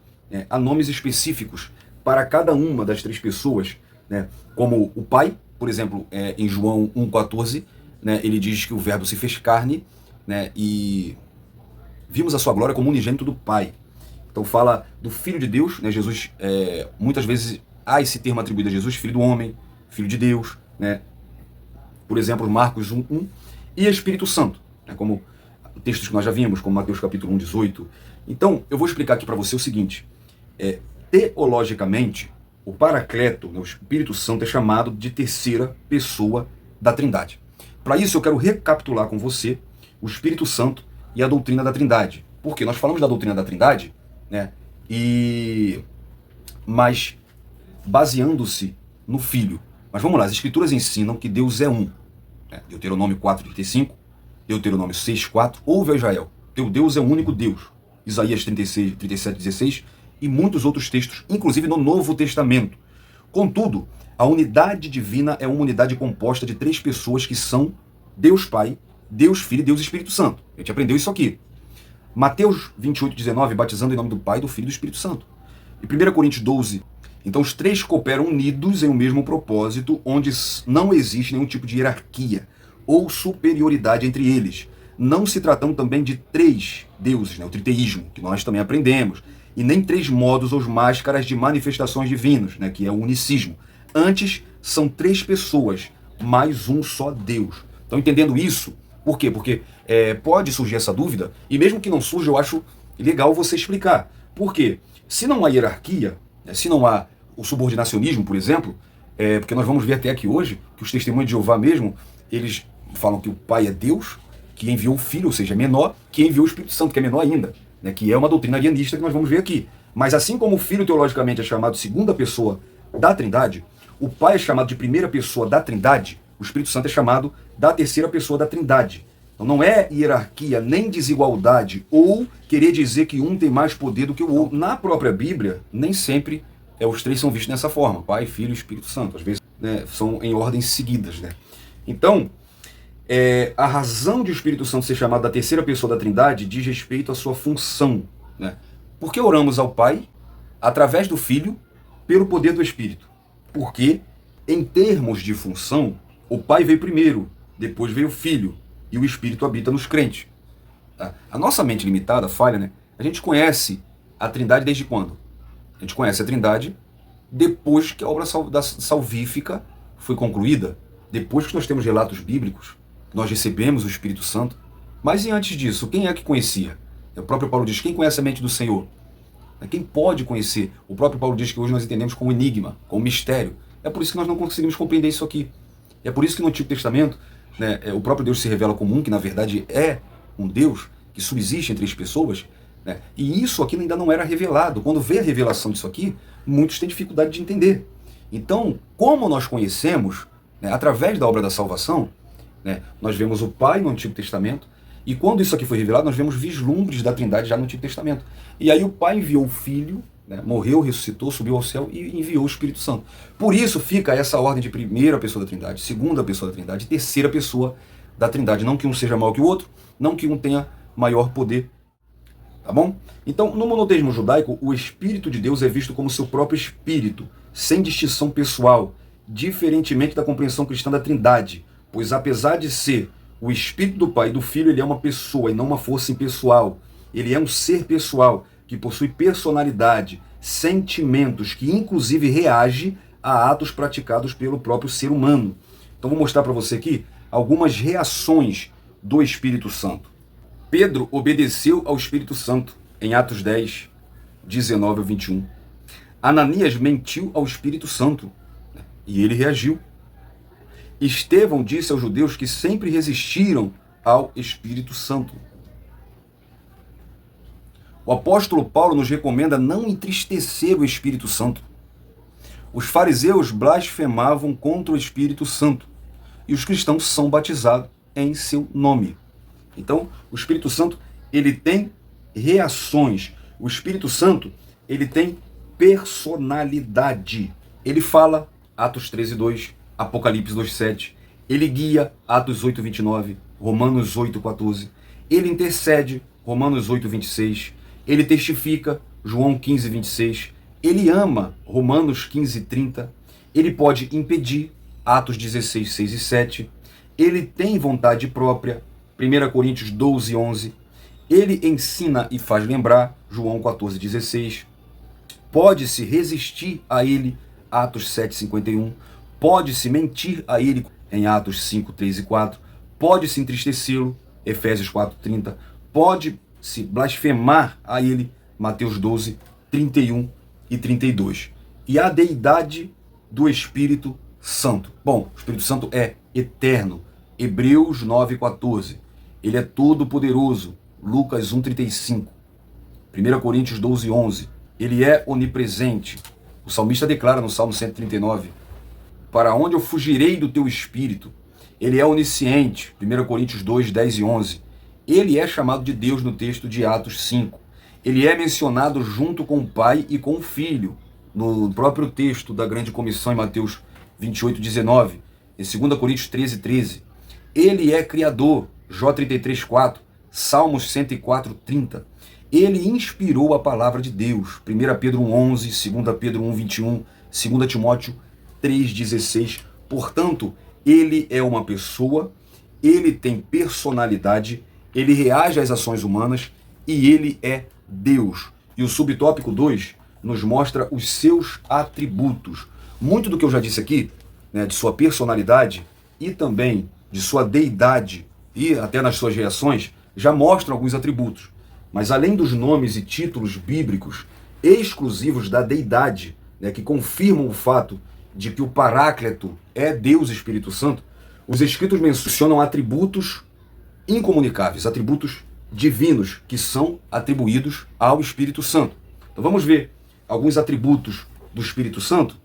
há nomes específicos para cada uma das três pessoas, né? Como o Pai, por exemplo, em João 1,14, né, ele diz que o Verbo se fez carne, né, e vimos a sua glória como unigênito do Pai. Então fala do Filho de Deus, né, Jesus, muitas vezes há esse termo atribuído a Jesus, Filho do Homem, Filho de Deus, né? Por exemplo, Marcos 1,1, e Espírito Santo, né, como textos que nós já vimos, como Mateus capítulo 1,18. Então, eu vou explicar aqui para você o seguinte, teologicamente, o Paracleto, né, o Espírito Santo, é chamado de terceira pessoa da Trindade. Para isso, eu quero recapitular com você o Espírito Santo e a doutrina da Trindade. Porque nós falamos da doutrina da Trindade, né, mas baseando-se no Filho. Mas vamos lá, as Escrituras ensinam que Deus é um. Deuteronômio 4,35, Deuteronômio 6,4, ouve a Israel, teu Deus é o único Deus. Isaías 37,16 e muitos outros textos, inclusive no Novo Testamento. Contudo, a unidade divina é uma unidade composta de três pessoas que são Deus Pai, Deus Filho e Deus Espírito Santo. A gente aprendeu isso aqui. Mateus 28,19, batizando em nome do Pai, do Filho e do Espírito Santo. E 1 Coríntios 12. Então os três cooperam unidos em um mesmo propósito, onde não existe nenhum tipo de hierarquia ou superioridade entre eles. Não se tratando também de três deuses, né, o triteísmo, que nós também aprendemos, e nem três modos ou máscaras de manifestações divinas, né, que é o unicismo. Antes, são três pessoas, mais um só Deus. Então, entendendo isso, por quê? Porque pode surgir essa dúvida, e mesmo que não surja, eu acho legal você explicar. Por quê? Se não há hierarquia, se não há o subordinacionismo, por exemplo, porque nós vamos ver até aqui hoje, que os testemunhos de Jeová mesmo, eles falam que o Pai é Deus, que enviou o Filho, ou seja, é menor, que enviou o Espírito Santo, que é menor ainda, né, que é uma doutrina arianista que nós vamos ver aqui. Mas assim como o Filho teologicamente é chamado de segunda pessoa da Trindade, o Pai é chamado de primeira pessoa da Trindade, o Espírito Santo é chamado da terceira pessoa da Trindade. Então não é hierarquia nem desigualdade ou querer dizer que um tem mais poder do que o outro. Na própria Bíblia, nem sempre os três são vistos dessa forma, Pai, Filho e Espírito Santo. Às vezes, né, são em ordens seguidas, né? Então, a razão de o Espírito Santo ser chamado da terceira pessoa da Trindade diz respeito à sua função, né? Porque oramos ao Pai, através do Filho, pelo poder do Espírito. Porque, em termos de função, o Pai veio primeiro, depois veio o Filho, e o Espírito habita nos crentes. Tá? A nossa mente limitada, falha, né? A gente conhece a Trindade desde quando? A gente conhece a Trindade depois que a obra salvífica foi concluída, depois que nós temos relatos bíblicos, nós recebemos o Espírito Santo. Mas e antes disso, quem é que conhecia? O próprio Paulo diz, quem conhece a mente do Senhor? Quem pode conhecer? O próprio Paulo diz que hoje nós entendemos como enigma, como mistério. É por isso que nós não conseguimos compreender isso aqui. É por isso que no Antigo Testamento, né, o próprio Deus se revela como um, que na verdade é um Deus que subsiste entre as pessoas, né, e isso aqui ainda não era revelado. Quando vê a revelação disso aqui, muitos têm dificuldade de entender. Então, como nós conhecemos, né, através da obra da salvação, né, nós vemos o Pai no Antigo Testamento, e quando isso aqui foi revelado, nós vemos vislumbres da Trindade já no Antigo Testamento. E aí o Pai enviou o Filho, né, morreu, ressuscitou, subiu ao céu e enviou o Espírito Santo. Por isso fica essa ordem de primeira pessoa da Trindade, segunda pessoa da Trindade, terceira pessoa da Trindade. Não que um seja maior que o outro, não que um tenha maior poder. Tá bom? Então, no monoteísmo judaico, o Espírito de Deus é visto como seu próprio Espírito, sem distinção pessoal, diferentemente da compreensão cristã da Trindade, pois apesar de ser o Espírito do Pai e do Filho, ele é uma pessoa e não uma força impessoal. Ele é um ser pessoal, que possui personalidade, sentimentos, que inclusive reage a atos praticados pelo próprio ser humano. Então vou mostrar para você aqui algumas reações do Espírito Santo. Pedro obedeceu ao Espírito Santo em Atos 10, 19 ao 21. Ananias mentiu ao Espírito Santo, né, e ele reagiu. Estevão disse aos judeus que sempre resistiram ao Espírito Santo. O apóstolo Paulo nos recomenda não entristecer o Espírito Santo. Os fariseus blasfemavam contra o Espírito Santo e os cristãos são batizados em seu nome. Então, o Espírito Santo, ele tem reações. O Espírito Santo, ele tem personalidade. Ele fala, Atos 13:2, Apocalipse 2:7. Ele guia, Atos 8:29, Romanos 8:14. Ele intercede, Romanos 8:26. Ele testifica, João 15:26. Ele ama, Romanos 15:30. Ele pode impedir, Atos 16:6 e 7. Ele tem vontade própria, 1 Coríntios 12:11. Ele ensina e faz lembrar, João 14:16. Pode-se resistir a ele, Atos 7:51. Pode-se mentir a ele, em Atos 5:3 e 4. Pode-se entristecê-lo, Efésios 4:30. Pode-se blasfemar a ele, Mateus 12:31 e 32. E a deidade do Espírito Santo. Bom, o Espírito Santo é eterno, Hebreus 9:14. Ele é todo-poderoso, Lucas 1:35. 1 Coríntios 12:11. Ele é onipresente. O salmista declara no Salmo 139, para onde eu fugirei do teu Espírito? Ele é onisciente, 1 Coríntios 2:10 e 11. Ele é chamado de Deus no texto de Atos 5. Ele é mencionado junto com o Pai e com o Filho, no próprio texto da grande comissão em Mateus 28:19, em 2 Coríntios 13:13. Ele é criador, Jó 33:4, Salmos 104:30. Ele inspirou a palavra de Deus, 1 Pedro 1:11, 2 Pedro 1:21, 2 Timóteo 3:16. Portanto, ele é uma pessoa, ele tem personalidade, ele reage às ações humanas e ele é Deus. E o subtópico 2 nos mostra os seus atributos. Muito do que eu já disse aqui, né, de sua personalidade e também de sua deidade e até nas suas reações, já mostram alguns atributos. Mas além dos nomes e títulos bíblicos exclusivos da deidade, né, que confirmam o fato de que o Paráclito é Deus Espírito Santo, os Escritos mencionam atributos incomunicáveis, atributos divinos que são atribuídos ao Espírito Santo. Então vamos ver alguns atributos do Espírito Santo,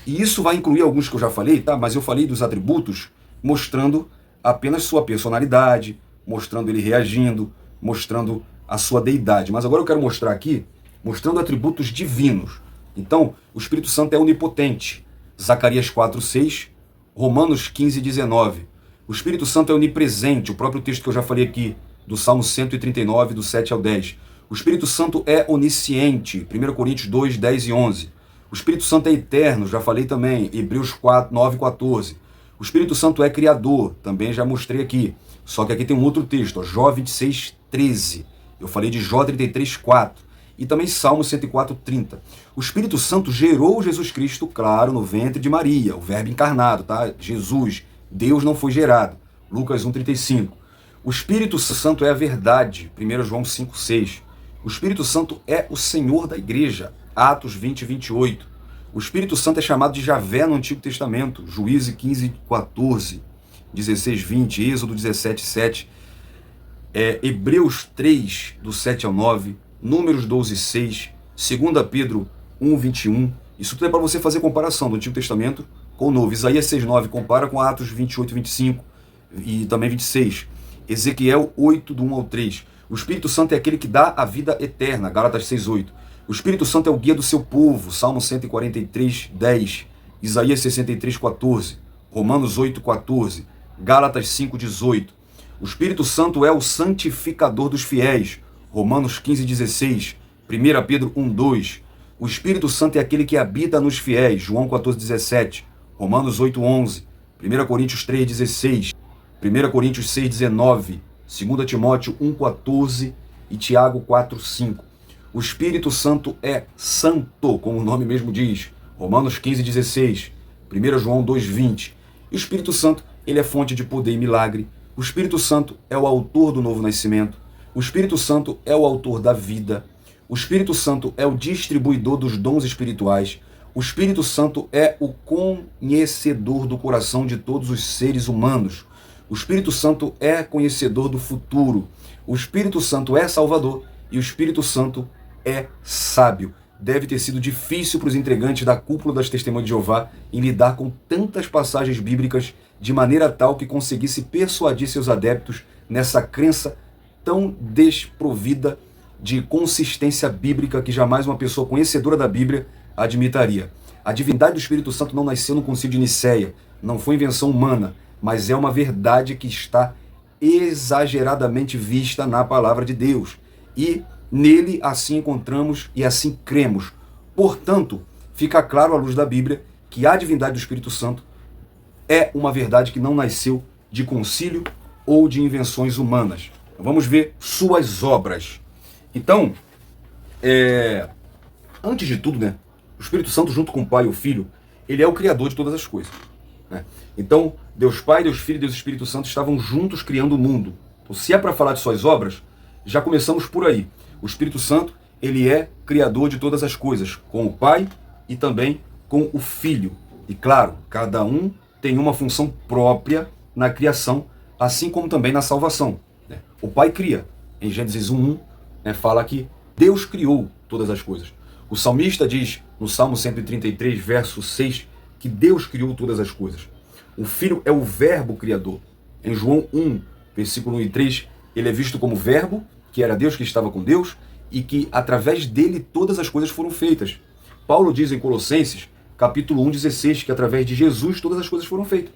e isso vai incluir alguns que eu já falei, tá? Mas eu falei dos atributos mostrando apenas sua personalidade, mostrando ele reagindo, mostrando a sua deidade. Mas agora eu quero mostrar aqui, mostrando atributos divinos. Então, o Espírito Santo é onipotente. Zacarias 4:6, Romanos 15:19. O Espírito Santo é onipresente, o próprio texto que eu já falei aqui, do Salmo 139, do 7 ao 10. O Espírito Santo é onisciente, 1 Coríntios 2, 10 e 11. O Espírito Santo é eterno, já falei também, Hebreus 9:14. O Espírito Santo é criador, também já mostrei aqui. Só que aqui tem um outro texto, ó, Jó 26:13. Eu falei de Jó 33:4. E também Salmo 104:30. O Espírito Santo gerou Jesus Cristo, claro, no ventre de Maria, o verbo encarnado, tá? Jesus, Deus não foi gerado. Lucas 1:35. O Espírito Santo é a verdade, 1 João 5:6. O Espírito Santo é o Senhor da igreja, Atos 20:28. O Espírito Santo é chamado de Javé no Antigo Testamento, Juízes 15:14, 16:20, Êxodo 17:7, Hebreus 3, do 7 ao 9, Números 12:6, 2 Pedro 1:21. Isso tudo é para você fazer comparação do Antigo Testamento com o Novo. Isaías 6:9 compara com Atos 28:25 e também 26. Ezequiel 8, do 1 ao 3. O Espírito Santo é aquele que dá a vida eterna, Gálatas 6:8. O Espírito Santo é o guia do seu povo, Salmo 143:10, Isaías 63:14, Romanos 8:14, Gálatas 5:18. O Espírito Santo é o santificador dos fiéis, Romanos 15:16, 1 Pedro 1:2. O Espírito Santo é aquele que habita nos fiéis, João 14:17, Romanos 8:11, 1 Coríntios 3:16, 1 Coríntios 6:19, 2 Timóteo 1:14 e Tiago 4:5. O Espírito Santo é santo, como o nome mesmo diz, Romanos 15:16, 1 João 2:20. E o Espírito Santo, ele é fonte de poder e milagre. O Espírito Santo é o autor do novo nascimento. O Espírito Santo é o autor da vida. O Espírito Santo é o distribuidor dos dons espirituais. O Espírito Santo é o conhecedor do coração de todos os seres humanos. O Espírito Santo é conhecedor do futuro. O Espírito Santo é salvador e o Espírito Santo é sábio. Deve ter sido difícil para os integrantes da cúpula das Testemunhas de Jeová em lidar com tantas passagens bíblicas de maneira tal que conseguisse persuadir seus adeptos nessa crença tão desprovida de consistência bíblica que jamais uma pessoa conhecedora da Bíblia admitiria. A divindade do Espírito Santo não nasceu no Concílio de Nicéia, não foi invenção humana, mas é uma verdade que está exageradamente vista na palavra de Deus. E nele assim encontramos e assim cremos. Portanto, fica claro à luz da Bíblia que a divindade do Espírito Santo é uma verdade que não nasceu de concílio ou de invenções humanas. Vamos ver suas obras. Então, antes de tudo, o Espírito Santo, junto com o Pai e o Filho, ele é o Criador de todas as coisas. Então, Deus Pai, Deus Filho e Deus Espírito Santo estavam juntos criando o mundo. Então, se é para falar de suas obras, já começamos por aí. O Espírito Santo, ele é Criador de todas as coisas, com o Pai e também com o Filho. E claro, cada um tem uma função própria na criação, assim como também na salvação. O Pai cria. Em Gênesis 1:1, fala que Deus criou todas as coisas. O salmista diz, no Salmo 133, verso 6, que Deus criou todas as coisas. O Filho é o verbo criador. Em João 1, versículo 1 e 3, ele é visto como verbo, que era Deus que estava com Deus, e que através dele todas as coisas foram feitas. Paulo diz em Colossenses, capítulo 1:16, que através de Jesus todas as coisas foram feitas.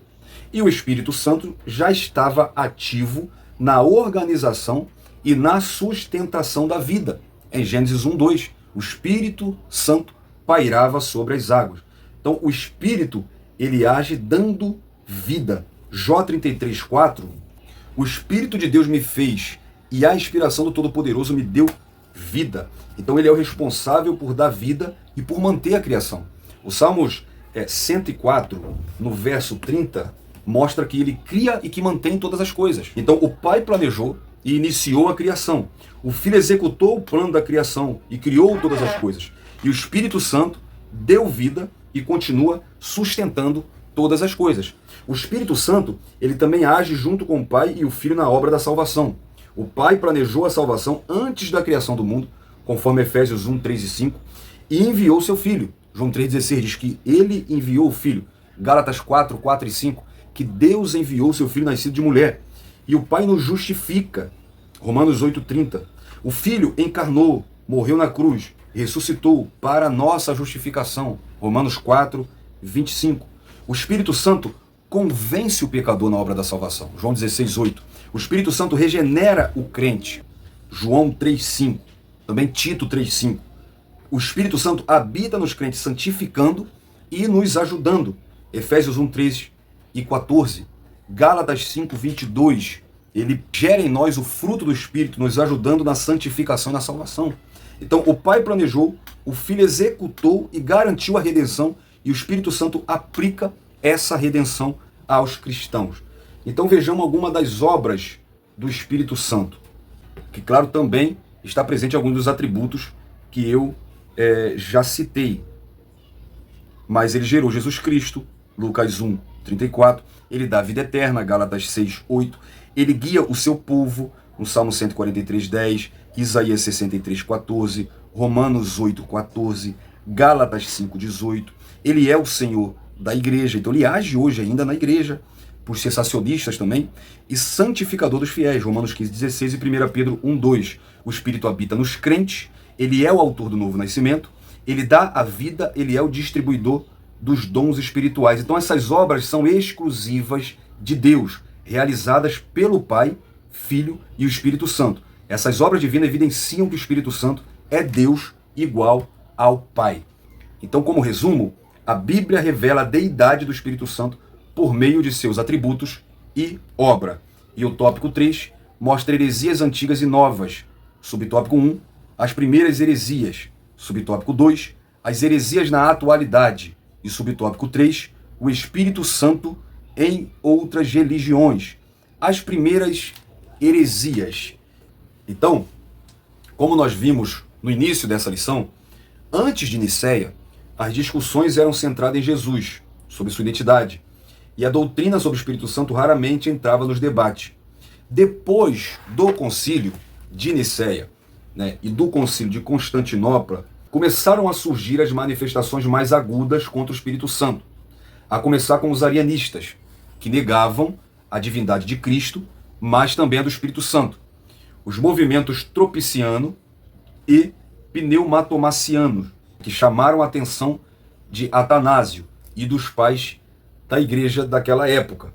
E o Espírito Santo já estava ativo na organização e na sustentação da vida. Em Gênesis 1:2, o Espírito Santo pairava sobre as águas. Então o Espírito, ele age dando vida. Jó 33:4, o Espírito de Deus me fez e a inspiração do Todo-Poderoso me deu vida. Então ele é o responsável por dar vida e por manter a criação. O Salmos 104, no verso 30, mostra que ele cria e que mantém todas as coisas. Então o Pai planejou e iniciou a criação. O Filho executou o plano da criação e criou todas as coisas. E o Espírito Santo deu vida e continua sustentando todas as coisas. O Espírito Santo, ele também age junto com o Pai e o Filho na obra da salvação. O Pai planejou a salvação antes da criação do mundo, conforme Efésios 1, 3 e 5, e enviou seu Filho. João 3,16 diz que ele enviou o Filho. Gálatas 4, 4 e 5, que Deus enviou seu Filho nascido de mulher. E o Pai nos justifica. Romanos 8,30. O Filho encarnou, morreu na cruz, ressuscitou para a nossa justificação. Romanos 4, 25. O Espírito Santo convence o pecador na obra da salvação. João 16,8. O Espírito Santo regenera o crente. João 3,5. Também Tito 3,5. O Espírito Santo habita nos crentes, santificando e nos ajudando. Efésios 1, 13 e 14. Gálatas 5, 22. Ele gera em nós o fruto do Espírito, nos ajudando na santificação e na salvação. Então, o Pai planejou, o Filho executou e garantiu a redenção, e o Espírito Santo aplica essa redenção aos cristãos. Então, vejamos algumas das obras do Espírito Santo, que, claro, também está presente em alguns dos atributos que eu já citei. Mas ele gerou Jesus Cristo, Lucas 1, 34. Ele dá vida eterna, Gálatas 6, 8. Ele guia o seu povo, no Salmo 143, 10. Isaías 63, 14. Romanos 8, 14. Gálatas 5, 18. Ele é o Senhor da igreja, então ele age hoje ainda na igreja, por cessacionistas também, e santificador dos fiéis, Romanos 15, 16 e 1 Pedro 1, 2. O Espírito habita nos crentes, ele é o autor do novo nascimento, ele dá a vida, ele é o distribuidor dos dons espirituais. Então essas obras são exclusivas de Deus, realizadas pelo Pai, Filho e o Espírito Santo. Essas obras divinas evidenciam que o Espírito Santo é Deus igual ao Pai. Então, como resumo, a Bíblia revela a deidade do Espírito Santo por meio de seus atributos e obra. E o tópico 3 mostra heresias antigas e novas. Subtópico 1, as primeiras heresias. Subtópico 2, as heresias na atualidade. E subtópico 3, o Espírito Santo em outras religiões. As primeiras heresias. Então, como nós vimos no início dessa lição, antes de Nicéia, as discussões eram centradas em Jesus, sobre sua identidade. E a doutrina sobre o Espírito Santo raramente entrava nos debates. Depois do concílio de Nicéia, e do concílio de Constantinopla, começaram a surgir as manifestações mais agudas contra o Espírito Santo. A começar com os arianistas, que negavam a divindade de Cristo, mas também a do Espírito Santo. Os movimentos tropiciano, e pneumatomacianos, que chamaram a atenção de Atanásio e dos pais da igreja daquela época.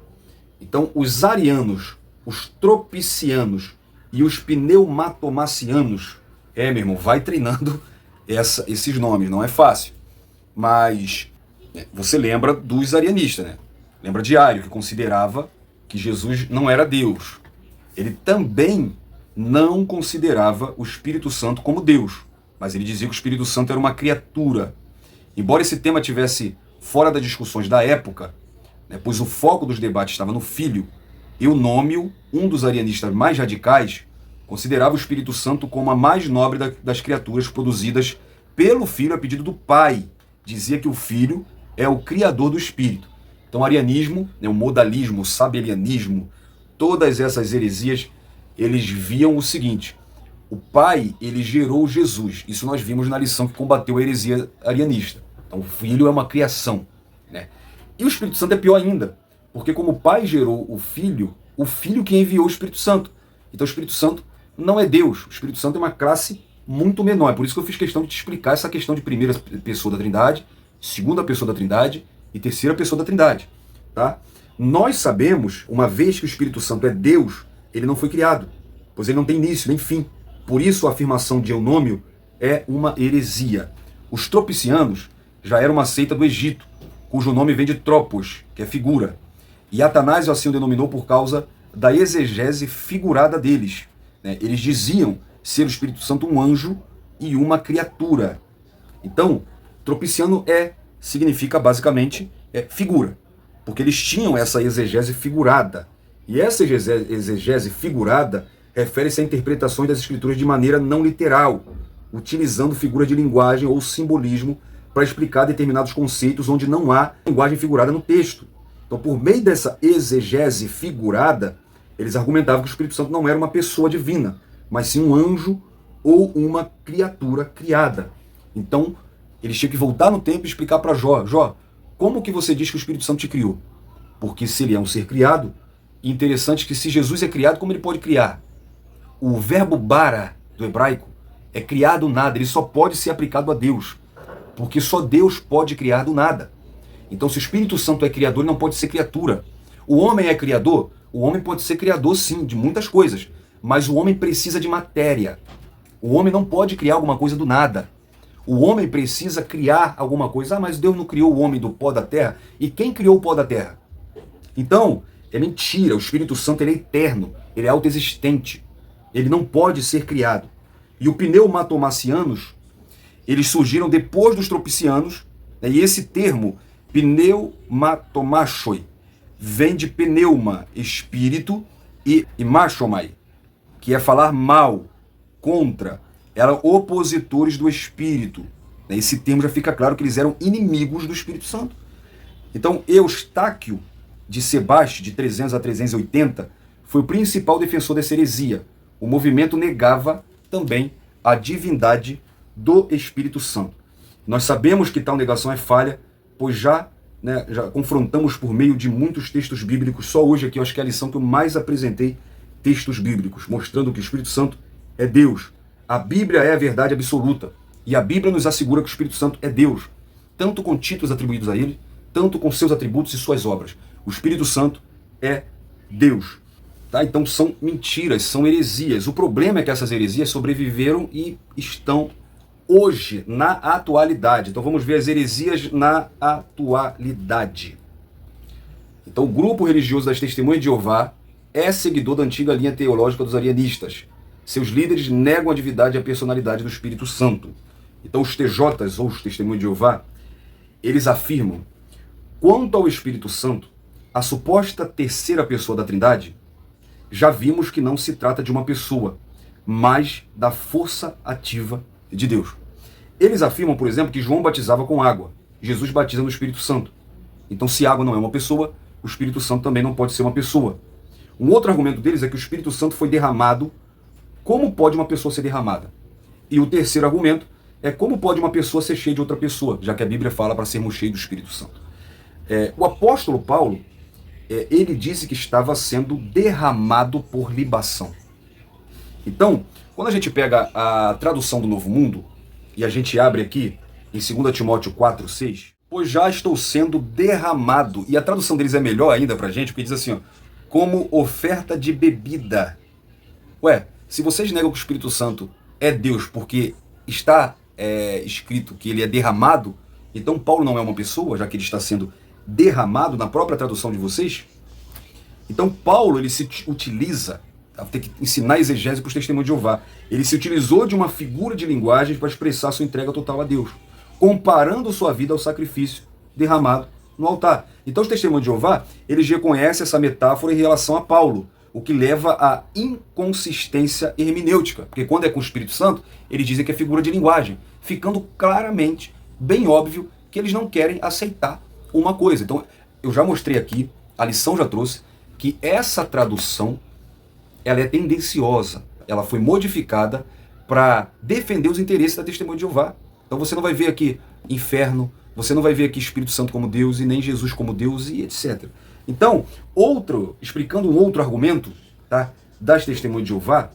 Então, os arianos, os tropicianos e os pneumatomacianos, meu irmão, vai treinando esses nomes, não é fácil. Mas você lembra dos arianistas, né? Lembra de Ario, que considerava que Jesus não era Deus. Ele também não considerava o Espírito Santo como Deus, mas ele dizia que o Espírito Santo era uma criatura. Embora esse tema tivesse fora das discussões da época, né, pois o foco dos debates estava no Filho, Eunômio, um dos arianistas mais radicais, considerava o Espírito Santo como a mais nobre das criaturas produzidas pelo Filho a pedido do Pai. Dizia que o Filho é o criador do Espírito. Então o arianismo, né, o modalismo, o sabelianismo, todas essas heresias, eles viam o seguinte: o Pai, ele gerou Jesus. Isso nós vimos na lição que combateu a heresia arianista. Então o Filho é uma criação, né? E o Espírito Santo é pior ainda, porque como o Pai gerou o Filho que enviou o Espírito Santo. Então o Espírito Santo não é Deus. O Espírito Santo é uma classe muito menor. É por isso que eu fiz questão de te explicar essa questão de primeira pessoa da Trindade, segunda pessoa da Trindade e terceira pessoa da Trindade, tá? Nós sabemos, uma vez que o Espírito Santo é Deus, ele não foi criado, pois ele não tem início nem fim. Por isso a afirmação de Eunômio é uma heresia. Os tropicianos já eram uma seita do Egito, cujo nome vem de tropos, que é figura. E Atanásio assim o denominou por causa da exegese figurada deles, né? Eles diziam ser o Espírito Santo um anjo e uma criatura. Então, tropiciano significa basicamente figura, porque eles tinham essa exegese figurada. E essa exegese figurada refere-se a interpretações das escrituras de maneira não literal, utilizando figuras de linguagem ou simbolismo para explicar determinados conceitos onde não há linguagem figurada no texto. Então, por meio dessa exegese figurada, eles argumentavam que o Espírito Santo não era uma pessoa divina, mas sim um anjo ou uma criatura criada. Então, eles tinham que voltar no tempo e explicar para Jó, como que você diz que o Espírito Santo te criou? Porque se ele é um ser criado, interessante que se Jesus é criado, como ele pode criar? O verbo bara, do hebraico, é criar do nada, ele só pode ser aplicado a Deus, porque só Deus pode criar do nada. Então, se o Espírito Santo é criador, ele não pode ser criatura. O homem é criador? O homem pode ser criador, sim, de muitas coisas, mas o homem precisa de matéria. O homem não pode criar alguma coisa do nada. O homem precisa criar alguma coisa. Ah, mas Deus não criou o homem do pó da terra? E quem criou o pó da terra? Então, é mentira. O Espírito Santo ele é eterno, ele é autoexistente. Ele não pode ser criado. E o pneumatomacianos, eles surgiram depois dos tropicianos, né? E esse termo, pneumatomachoi, vem de pneuma, espírito, e machomai, que é falar mal, contra, eram opositores do Espírito. Esse termo já fica claro que eles eram inimigos do Espírito Santo. Então, Eustáquio de Sebaste, de 300 a 380, foi o principal defensor dessa heresia. O movimento negava também a divindade do Espírito Santo. Nós sabemos que tal negação é falha, pois já confrontamos por meio de muitos textos bíblicos. Só hoje aqui eu acho que é a lição que eu mais apresentei textos bíblicos, mostrando que o Espírito Santo é Deus. A Bíblia é a verdade absoluta. E a Bíblia nos assegura que o Espírito Santo é Deus, tanto com títulos atribuídos a ele, tanto com seus atributos e suas obras. O Espírito Santo é Deus. Tá? Então são mentiras, são heresias. O problema é que essas heresias sobreviveram e estão hoje, na atualidade. Então vamos ver as heresias na atualidade. Então o grupo religioso das Testemunhas de Jeová é seguidor da antiga linha teológica dos arianistas. Seus líderes negam a divindade e a personalidade do Espírito Santo. Então os TJs, ou os Testemunhos de Jeová, eles afirmam: quanto ao Espírito Santo, a suposta terceira pessoa da Trindade, já vimos que não se trata de uma pessoa, mas da força ativa de Deus. Eles afirmam, por exemplo, que João batizava com água, Jesus batiza no Espírito Santo. Então, se água não é uma pessoa, o Espírito Santo também não pode ser uma pessoa. Um outro argumento deles é que o Espírito Santo foi derramado. Como pode uma pessoa ser derramada? E o terceiro argumento é como pode uma pessoa ser cheia de outra pessoa, já que a Bíblia fala para sermos cheios do Espírito Santo. O apóstolo Paulo, ele disse que estava sendo derramado por libação. Então, quando a gente pega a tradução do Novo Mundo, e a gente abre aqui em 2 Timóteo 4:6, pois já estou sendo derramado, e a tradução deles é melhor ainda pra gente, porque diz assim, ó, como oferta de bebida. Ué, se vocês negam que o Espírito Santo é Deus porque está escrito que ele é derramado, então Paulo não é uma pessoa, já que ele está sendo derramado na própria tradução de vocês? Então Paulo, ele se utiliza, tem que ensinar exegese para os testemunhos de Jeová, ele se utilizou de uma figura de linguagem para expressar sua entrega total a Deus, comparando sua vida ao sacrifício derramado no altar. Então os testemunhos de Jeová, eles reconhecem essa metáfora em relação a Paulo, o que leva à inconsistência hermenêutica, porque quando é com o Espírito Santo, eles dizem que é figura de linguagem, ficando claramente, bem óbvio, que eles não querem aceitar uma coisa. Então, eu já mostrei aqui, a lição já trouxe, que essa tradução, ela é tendenciosa, ela foi modificada para defender os interesses da Testemunha de Jeová. Então você não vai ver aqui inferno, você não vai ver aqui Espírito Santo como Deus, e nem Jesus como Deus, e etc. Então, explicando um outro argumento, tá, das Testemunhas de Jeová,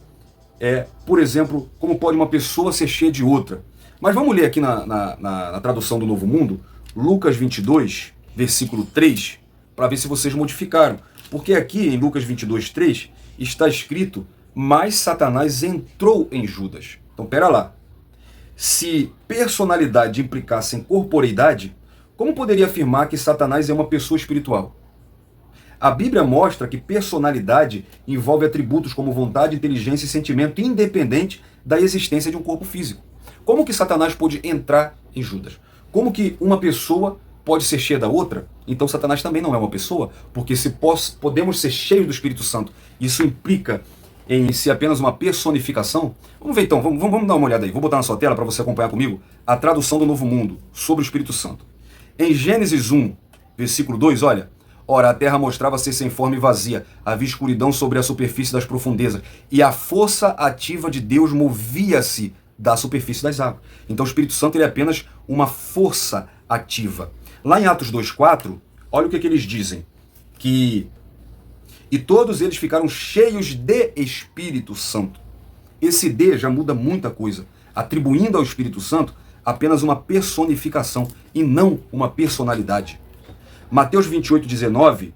por exemplo, como pode uma pessoa ser cheia de outra. Mas vamos ler aqui na tradução do Novo Mundo, Lucas 22, versículo 3, para ver se vocês modificaram. Porque aqui em Lucas 22, 3, está escrito, mas Satanás entrou em Judas. Então, pera lá. Se personalidade implicasse em corporeidade, como poderia afirmar que Satanás é uma pessoa espiritual? A Bíblia mostra que personalidade envolve atributos como vontade, inteligência e sentimento, independente da existência de um corpo físico. Como que Satanás pôde entrar em Judas? Como que uma pessoa pode ser cheia da outra? Então Satanás também não é uma pessoa, porque se podemos ser cheios do Espírito Santo, isso implica em ser apenas uma personificação. Vamos ver então, vamos dar uma olhada aí. Vou botar na sua tela para você acompanhar comigo a tradução do Novo Mundo sobre o Espírito Santo. Em Gênesis 1, versículo 2, olha, ora, a terra mostrava ser sem forma e vazia, havia escuridão sobre a superfície das profundezas, e a força ativa de Deus movia-se da superfície das águas. Então o Espírito Santo ele é apenas uma força ativa. Lá em Atos 2,4, olha o que eles dizem, e todos eles ficaram cheios de Espírito Santo. Esse D já muda muita coisa, atribuindo ao Espírito Santo apenas uma personificação e não uma personalidade. Mateus 28,19,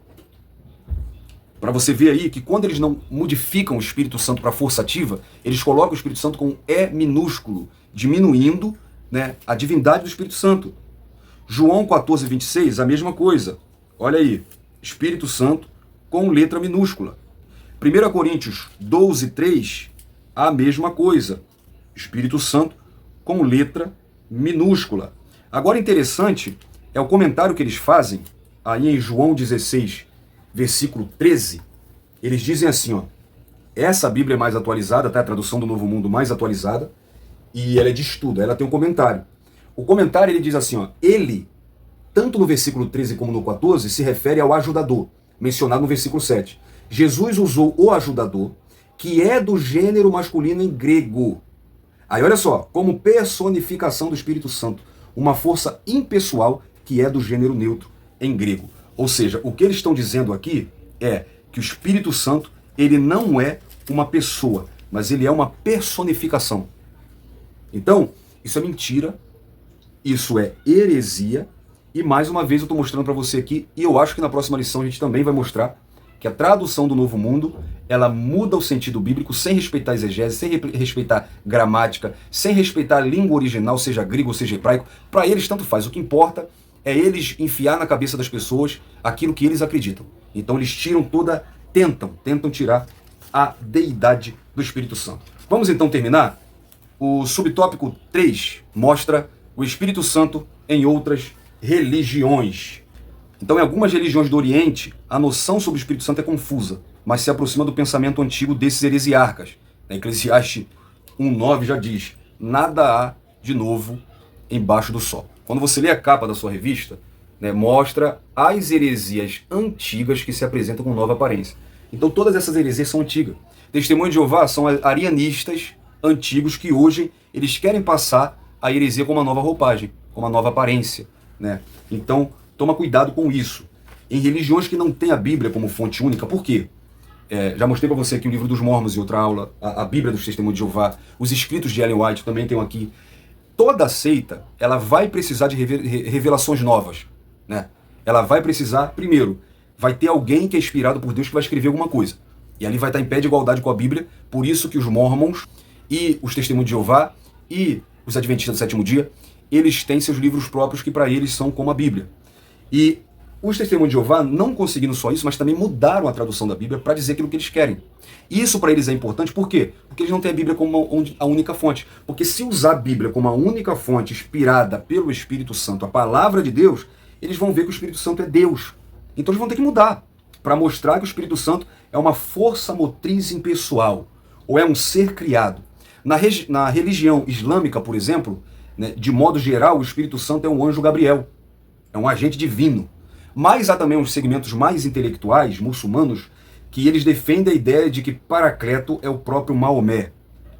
para você ver aí que quando eles não modificam o Espírito Santo para força ativa, eles colocam o Espírito Santo com E minúsculo, diminuindo, né, a divindade do Espírito Santo. João 14,26, a mesma coisa. Olha aí, Espírito Santo com letra minúscula. 1 Coríntios 12,3, a mesma coisa. Espírito Santo com letra minúscula. Agora interessante é o comentário que eles fazem aí em João 16, versículo 13. Eles dizem assim, ó, essa Bíblia é mais atualizada, tá? A tradução do Novo Mundo mais atualizada, e ela é de estudo, ela tem um comentário. O comentário ele diz assim, ó, ele, tanto no versículo 13 como no 14, se refere ao ajudador, mencionado no versículo 7. Jesus usou o ajudador, que é do gênero masculino em grego. Aí olha só, como personificação do Espírito Santo, uma força impessoal que é do gênero neutro em grego. Ou seja, o que eles estão dizendo aqui é que o Espírito Santo, ele não é uma pessoa, mas ele é uma personificação. Então, isso é mentira, isso é heresia, e mais uma vez eu estou mostrando para você aqui, e eu acho que na próxima lição a gente também vai mostrar que a tradução do Novo Mundo, ela muda o sentido bíblico sem respeitar a exegese, sem respeitar gramática, sem respeitar a língua original, seja grego ou seja hebraico. Para eles tanto faz, o que importa é eles enfiar na cabeça das pessoas aquilo que eles acreditam. Então eles tentam tirar a deidade do Espírito Santo. Vamos então terminar? O subtópico 3 mostra o Espírito Santo em outras religiões. Então, em algumas religiões do Oriente, a noção sobre o Espírito Santo é confusa, mas se aproxima do pensamento antigo desses heresiarcas. Eclesiastes 1,9 já diz, nada há de novo embaixo do sol. Quando você lê a capa da sua revista, né, mostra as heresias antigas que se apresentam com nova aparência. Então todas essas heresias são antigas. Testemunhos de Jeová são arianistas antigos que hoje eles querem passar a heresia com uma nova roupagem, com uma nova aparência, né? Então toma cuidado com isso. Em religiões que não têm a Bíblia como fonte única, por quê? Já mostrei para você aqui o livro dos Mormons em outra aula, a Bíblia dos Testemunhos de Jeová, os escritos de Ellen White também tenho aqui. Toda seita, ela vai precisar de revelações novas, né? Ela vai precisar, primeiro, vai ter alguém que é inspirado por Deus que vai escrever alguma coisa. E ali vai estar em pé de igualdade com a Bíblia, por isso que os Mormons e os Testemunhos de Jeová e os Adventistas do Sétimo Dia, eles têm seus livros próprios que para eles são como a Bíblia. E os Testemunhos de Jeová não conseguiram só isso, mas também mudaram a tradução da Bíblia para dizer aquilo que eles querem. E isso para eles é importante, por quê? Porque eles não têm a Bíblia como a única fonte. Porque se usar a Bíblia como a única fonte inspirada pelo Espírito Santo, a palavra de Deus, eles vão ver que o Espírito Santo é Deus. Então eles vão ter que mudar, para mostrar que o Espírito Santo é uma força motriz impessoal, ou é um ser criado. Na religião islâmica, por exemplo, né, de modo geral, o Espírito Santo é um anjo Gabriel, é um agente divino. Mas há também uns segmentos mais intelectuais, muçulmanos, que eles defendem a ideia de que Paracleto é o próprio Maomé.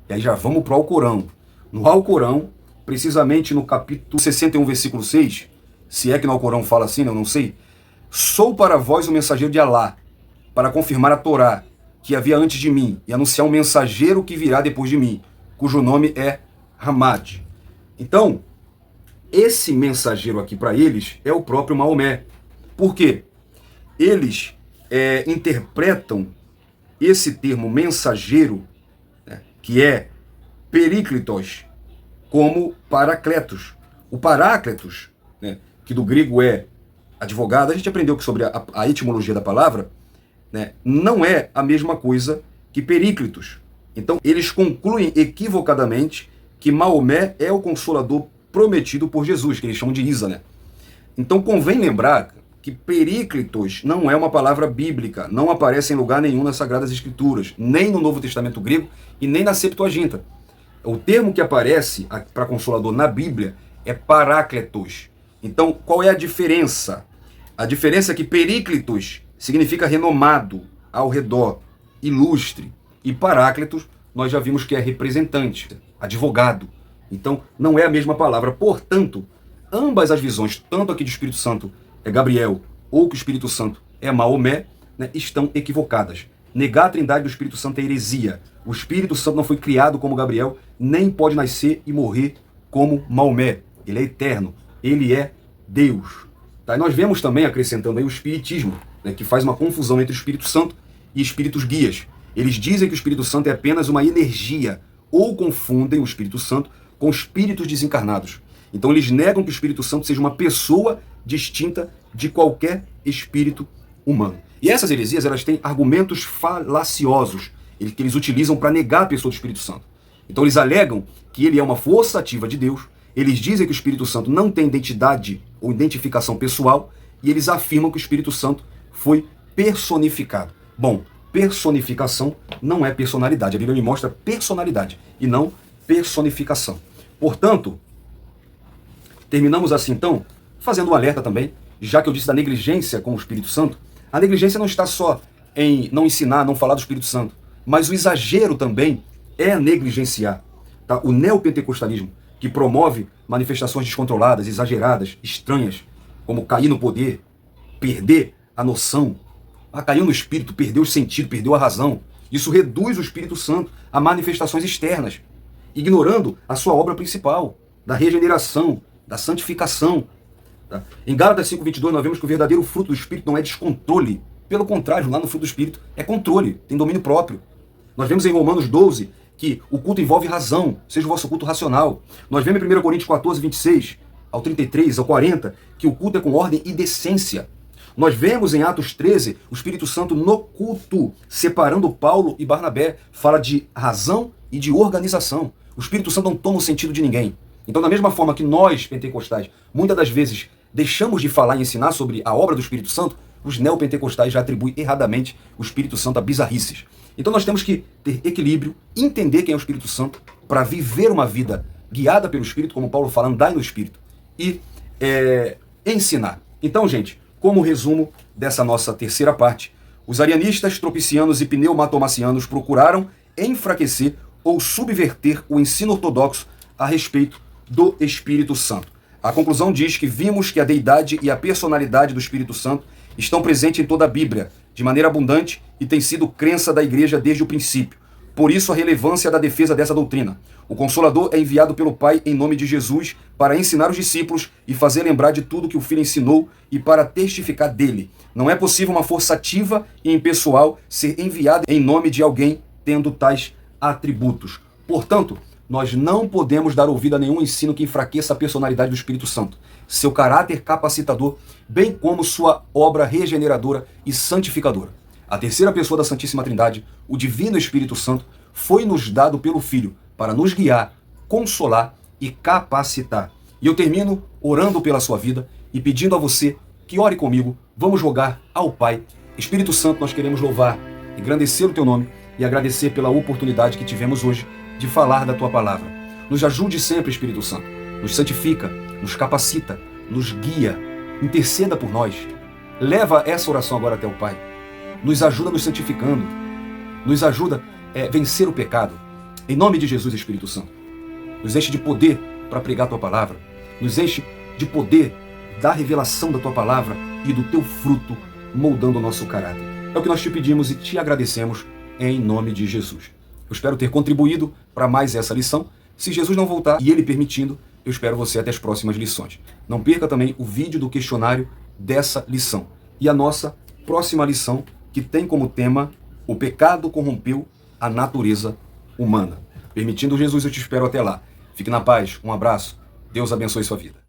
E aí já vamos para o Alcorão. No Alcorão, precisamente no capítulo 61, versículo 6, se é que no Alcorão fala assim, eu não sei, sou para vós o mensageiro de Alá, para confirmar a Torá, que havia antes de mim, e anunciar um mensageiro que virá depois de mim, cujo nome é Hamad. Então, esse mensageiro aqui para eles é o próprio Maomé. Por quê? Eles interpretam esse termo mensageiro, né, que é Períclitos, como Paracletos. O Parácletos, né, que do grego é advogado, a gente aprendeu sobre a etimologia da palavra, né, não é a mesma coisa que Períclitos. Então, eles concluem equivocadamente que Maomé é o consolador prometido por Jesus, que eles chamam de Isa, né? Então, convém lembrar que Períclitos não é uma palavra bíblica, não aparece em lugar nenhum nas Sagradas Escrituras, nem no Novo Testamento grego e nem na Septuaginta. O termo que aparece para consolador na Bíblia é Parácletos. Então, qual é a diferença? A diferença é que Períclitos significa renomado, ao redor, ilustre, e Parácletos nós já vimos que é representante, advogado. Então, não é a mesma palavra. Portanto, ambas as visões, tanto aqui do Espírito Santo é Gabriel, ou que o Espírito Santo é Maomé, né, estão equivocadas. Negar a trindade do Espírito Santo é heresia. O Espírito Santo não foi criado como Gabriel, nem pode nascer e morrer como Maomé. Ele é eterno, ele é Deus. Tá? E nós vemos também, acrescentando aí, o Espiritismo, né, que faz uma confusão entre o Espírito Santo e espíritos guias. Eles dizem que o Espírito Santo é apenas uma energia, ou confundem o Espírito Santo com espíritos desencarnados. Então eles negam que o Espírito Santo seja uma pessoa distinta de qualquer espírito humano. E essas heresias, elas têm argumentos falaciosos que eles utilizam para negar a pessoa do Espírito Santo. Então eles alegam que ele é uma força ativa de Deus, eles dizem que o Espírito Santo não tem identidade ou identificação pessoal, e eles afirmam que o Espírito Santo foi personificado. Bom, personificação não é personalidade. A Bíblia me mostra personalidade e não personificação. Portanto, terminamos assim então, fazendo um alerta também, já que eu disse da negligência com o Espírito Santo. A negligência não está só em não ensinar, não falar do Espírito Santo, mas o exagero também é negligenciar. Tá? O neopentecostalismo, que promove manifestações descontroladas, exageradas, estranhas, como cair no poder, perder a noção, caiu no espírito, perdeu o sentido, perdeu a razão. Isso reduz o Espírito Santo a manifestações externas, ignorando a sua obra principal, da regeneração, da santificação. Tá? Em Gálatas 5:22 nós vemos que o verdadeiro fruto do Espírito não é descontrole. Pelo contrário, lá no fruto do Espírito é controle, tem domínio próprio. Nós vemos em Romanos 12 que o culto envolve razão, seja o vosso culto racional. Nós vemos em 1 Coríntios 14:26 ao 33, ao 40, que o culto é com ordem e decência. Nós vemos em Atos 13 o Espírito Santo no culto, separando Paulo e Barnabé. Fala de razão e de organização. O Espírito Santo não toma o sentido de ninguém. Então, da mesma forma que nós, pentecostais, muitas das vezes deixamos de falar e ensinar sobre a obra do Espírito Santo, os neopentecostais já atribuem erradamente o Espírito Santo a bizarrices. Então nós temos que ter equilíbrio, entender quem é o Espírito Santo, para viver uma vida guiada pelo Espírito, como Paulo fala, andai no Espírito, e ensinar. Então, gente, como resumo dessa nossa terceira parte, os arianistas, tropicianos e pneumatomacianos procuraram enfraquecer ou subverter o ensino ortodoxo a respeito do Espírito Santo. A conclusão diz que vimos que a deidade e a personalidade do Espírito Santo estão presentes em toda a Bíblia, de maneira abundante e tem sido crença da igreja desde o princípio. Por isso a relevância da defesa dessa doutrina. O Consolador é enviado pelo Pai em nome de Jesus para ensinar os discípulos e fazer lembrar de tudo que o Filho ensinou e para testificar dele. Não é possível uma força ativa e impessoal ser enviada em nome de alguém tendo tais atributos. Portanto, nós não podemos dar ouvido a nenhum ensino que enfraqueça a personalidade do Espírito Santo, seu caráter capacitador, bem como sua obra regeneradora e santificadora. A terceira pessoa da Santíssima Trindade, o Divino Espírito Santo, foi nos dado pelo Filho para nos guiar, consolar e capacitar. E eu termino orando pela sua vida e pedindo a você que ore comigo. Vamos rogar ao Pai. Espírito Santo, nós queremos louvar, engrandecer o teu nome e agradecer pela oportunidade que tivemos hoje de falar da tua palavra. Nos ajude sempre, Espírito Santo. Nos santifica, nos capacita, nos guia, interceda por nós. Leva essa oração agora até o Pai. Nos ajuda nos santificando. Nos ajuda a vencer o pecado. Em nome de Jesus, Espírito Santo. Nos enche de poder para pregar a tua palavra. Nos enche de poder da revelação da tua palavra e do teu fruto, moldando o nosso caráter. É o que nós te pedimos e te agradecemos em nome de Jesus. Eu espero ter contribuído para mais essa lição. Se Jesus não voltar e Ele permitindo, eu espero você até as próximas lições. Não perca também o vídeo do questionário dessa lição. E a nossa próxima lição, que tem como tema o pecado corrompeu a natureza humana. Permitindo Jesus, eu te espero até lá. Fique na paz, um abraço, Deus abençoe sua vida.